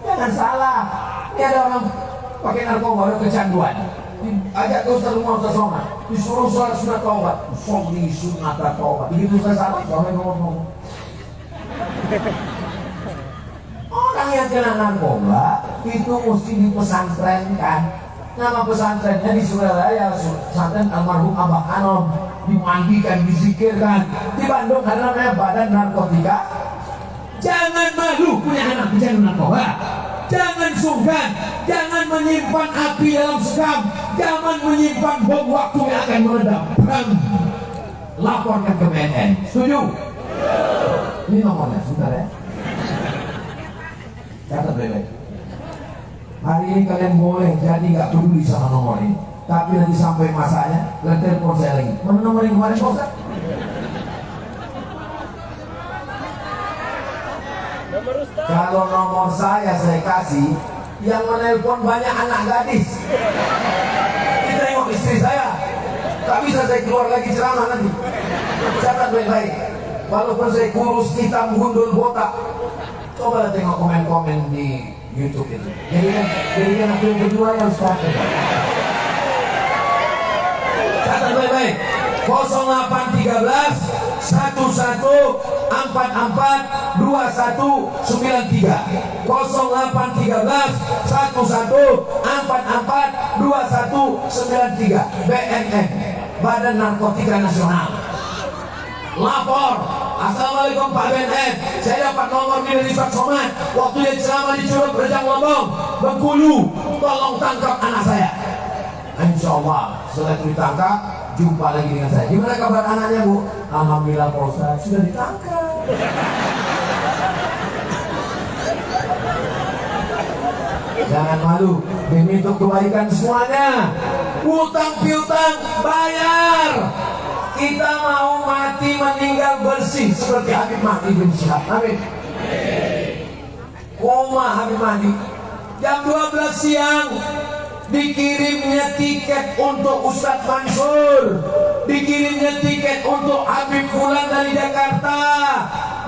Speaker 9: Jangan salah, ini ada orang pakai narkoba udah kecanduan, ajak ke Ustaz rumah Ustaz Somad, disuruh sholat sunat taubat, sholli sunat taubat. Begitu Ustaz salah, jangan ngomong. Orang yang kena narkoba itu mesti dipesantrenkan. Nama pesantrennya di Surabaya, pesantren almarhum Abah Anom, dimandikan, dizikirkan. Di Bandung ada namanya Badan Narkotika. Jangan malu punya anak pecandu narkoba. Jangan sungkan, jangan menyimpan api dalam sekam, jangan menyimpan bom waktu yang akan meledak. Laporkan ke BNN. Setuju? Ini nomornya, sebentar ya. Catat baik-baik. Hari ini kalian boleh jadi nggak peduli sama nomor ini, tapi nanti sampai masanya kalian telepon saya lagi. Mana nomor yang kemarin Pak Ustaz? Kalau nomor saya kasih, yang menelpon banyak anak gadis. Kita tengok istri saya, tak bisa saya keluar lagi ceramah nanti. Catat baik-baik. Walaupun saya kurus, hitam, gundul, botak, coba tengok komen-komen di YouTube itu. Jadi kan aku yang kedua yang Ustaz. Catat baik-baik. 0813 1144 2193 0813 1144 2193 BNN, Badan Narkotika Nasional. Lapor. Assalamualaikum Pak BNN, saya dapat nomor dari Ustaz Somad waktu dia ceramah di Curug Rejang Lombong, Bengkulu. Tolong tangkap anak saya. Insya Allah setelah ditangkap jumpa lagi dengan saya. Gimana kabar anaknya Bu? Alhamdulillah Pak Ustaz sudah ditangkap. Jangan malu, demi untuk kebaikan semuanya. Utang piutang bayar. Kita mau mati meninggal bersih seperti Habib Mahdi bin Syihab. Amin. Koma Habib Mahdi. Jam 12 siang dikirimnya tiket untuk Ustadz Mansur, dikirimnya tiket untuk Habib Fulan dari Jakarta,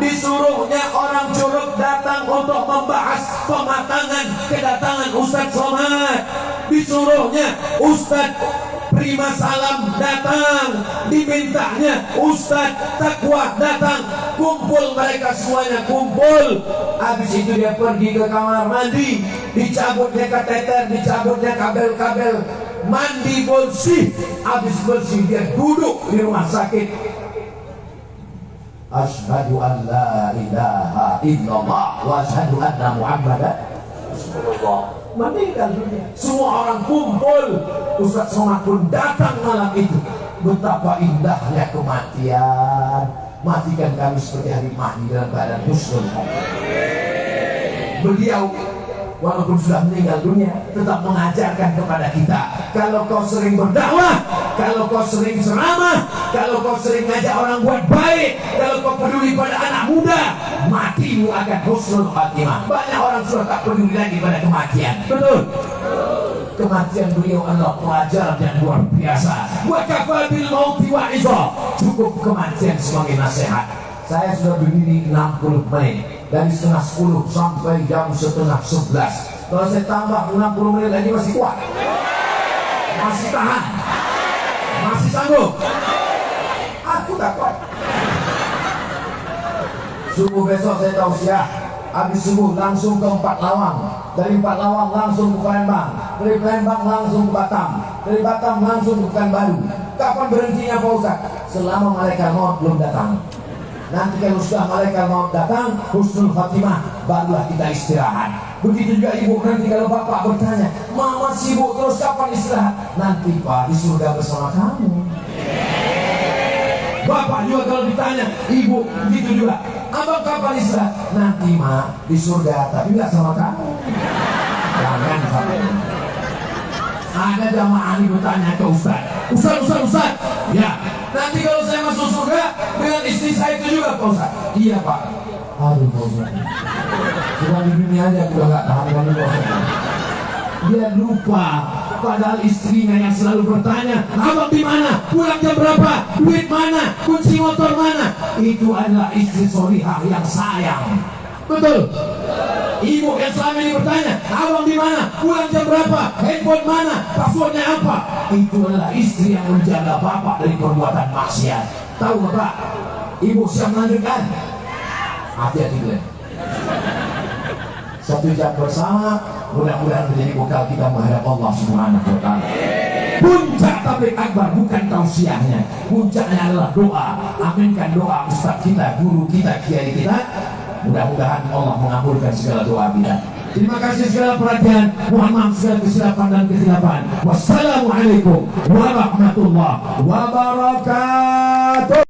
Speaker 9: disuruhnya orang Curug datang untuk membahas pematangan kedatangan Ustadz Somad, disuruhnya Ustadz Prima Salam datang, dimintanya Ustadz Taqwa datang, kumpul mereka semuanya kumpul. Habis itu dia pergi ke kamar mandi, dicabutnya kateter, dicabutnya kabel-kabel, mandi bersih. Habis bersih dia duduk di rumah sakit. Asyhadu an la ilaha illallah wa asyhadu anna Muhammadan Rasulullah. Meninggal dunia. Semua orang kumpul. Ustaz Somad pun datang malam itu. Betapa indahnya kematian. Matikan kami seperti Habib Mahdi dalam keadaan husnul khotimah. Beliau walaupun sudah meninggal dunia tetap mengajarkan kepada kita, kalau kau sering berdakwah, kalau kau sering ceramah, kalau kau sering ngajak orang buat baik, kalau kau peduli pada anak muda, matimu akan husnul khatimah. Banyak orang sudah tak peduli lagi pada kematian. Betul? Kematian beliau adalah pelajaran yang luar biasa. Wa kafa bil mauti wa'idha. Cukup kematian sebagai nasihat. Saya sudah berdiri 60 menit dari setengah 10 sampai jam setengah 11. Kalau saya tambah 60 menit lagi masih kuat. Masih tahan? Masih sanggup? Aku takut. Subuh besok saya tausiah. Habis subuh langsung ke 4 Lawang. Dari 4 Lawang langsung ke Palembang. Dari Palembang langsung ke Batam. Dari Batam langsung ke Pekanbaru. Kapan berhentinya Pak Ustaz? Selama malaikat maut belum datang. Nanti kalau sudah malaikat maut datang, husnul khatimah, barulah kita istirahat. Begitu juga ibu, nanti kalau bapak bertanya, mama sibuk terus kapan istirahat? Nanti Pak di surga bersama kamu. Bapak juga kalau ditanya, ibu begitu juga, abang kapan istirahat? Nanti Ma di surga, tapi nggak sama kamu. Jangan sampai. Ada jamaah ini bertanya ke Ustaz, ya, nanti kalau saya masuk surga dengan istri saya itu juga Pak Ustaz. Iya Pak. Aduh Pak Ustaz, cuma di dunia aja udah gak tahan lagi Pak Ustaz. Dia lupa, padahal istrinya yang selalu bertanya, abang di mana? Pulang jam berapa? Duit mana? Kunci motor mana? Itu adalah istri solihah yang sayang. Betul? Ibu yang selama ini bertanya, abang di mana? Pulang jam berapa? Handphone mana? Passwordnya apa? Itu adalah istri yang menjaga bapak dari perbuatan maksiat. Tahu Bapak? Ibu siap melanjutkan? Hati-hati Glenn. 1 jam bersama, mudah-mudahan menjadi bekal kita menghadap Allah Subhanahu wa Ta'ala. Puncak tabligh akbar bukan tausiahnya, puncaknya adalah doa. Aminkan doa ustaz kita, guru kita, kiai kita. Mudah-mudahan Allah mengabulkan segala doa kita. Terima kasih segala perhatian. Mohon maaf segala kesilapan dan kesilapan. Wassalamualaikum warahmatullahi wabarakatuh.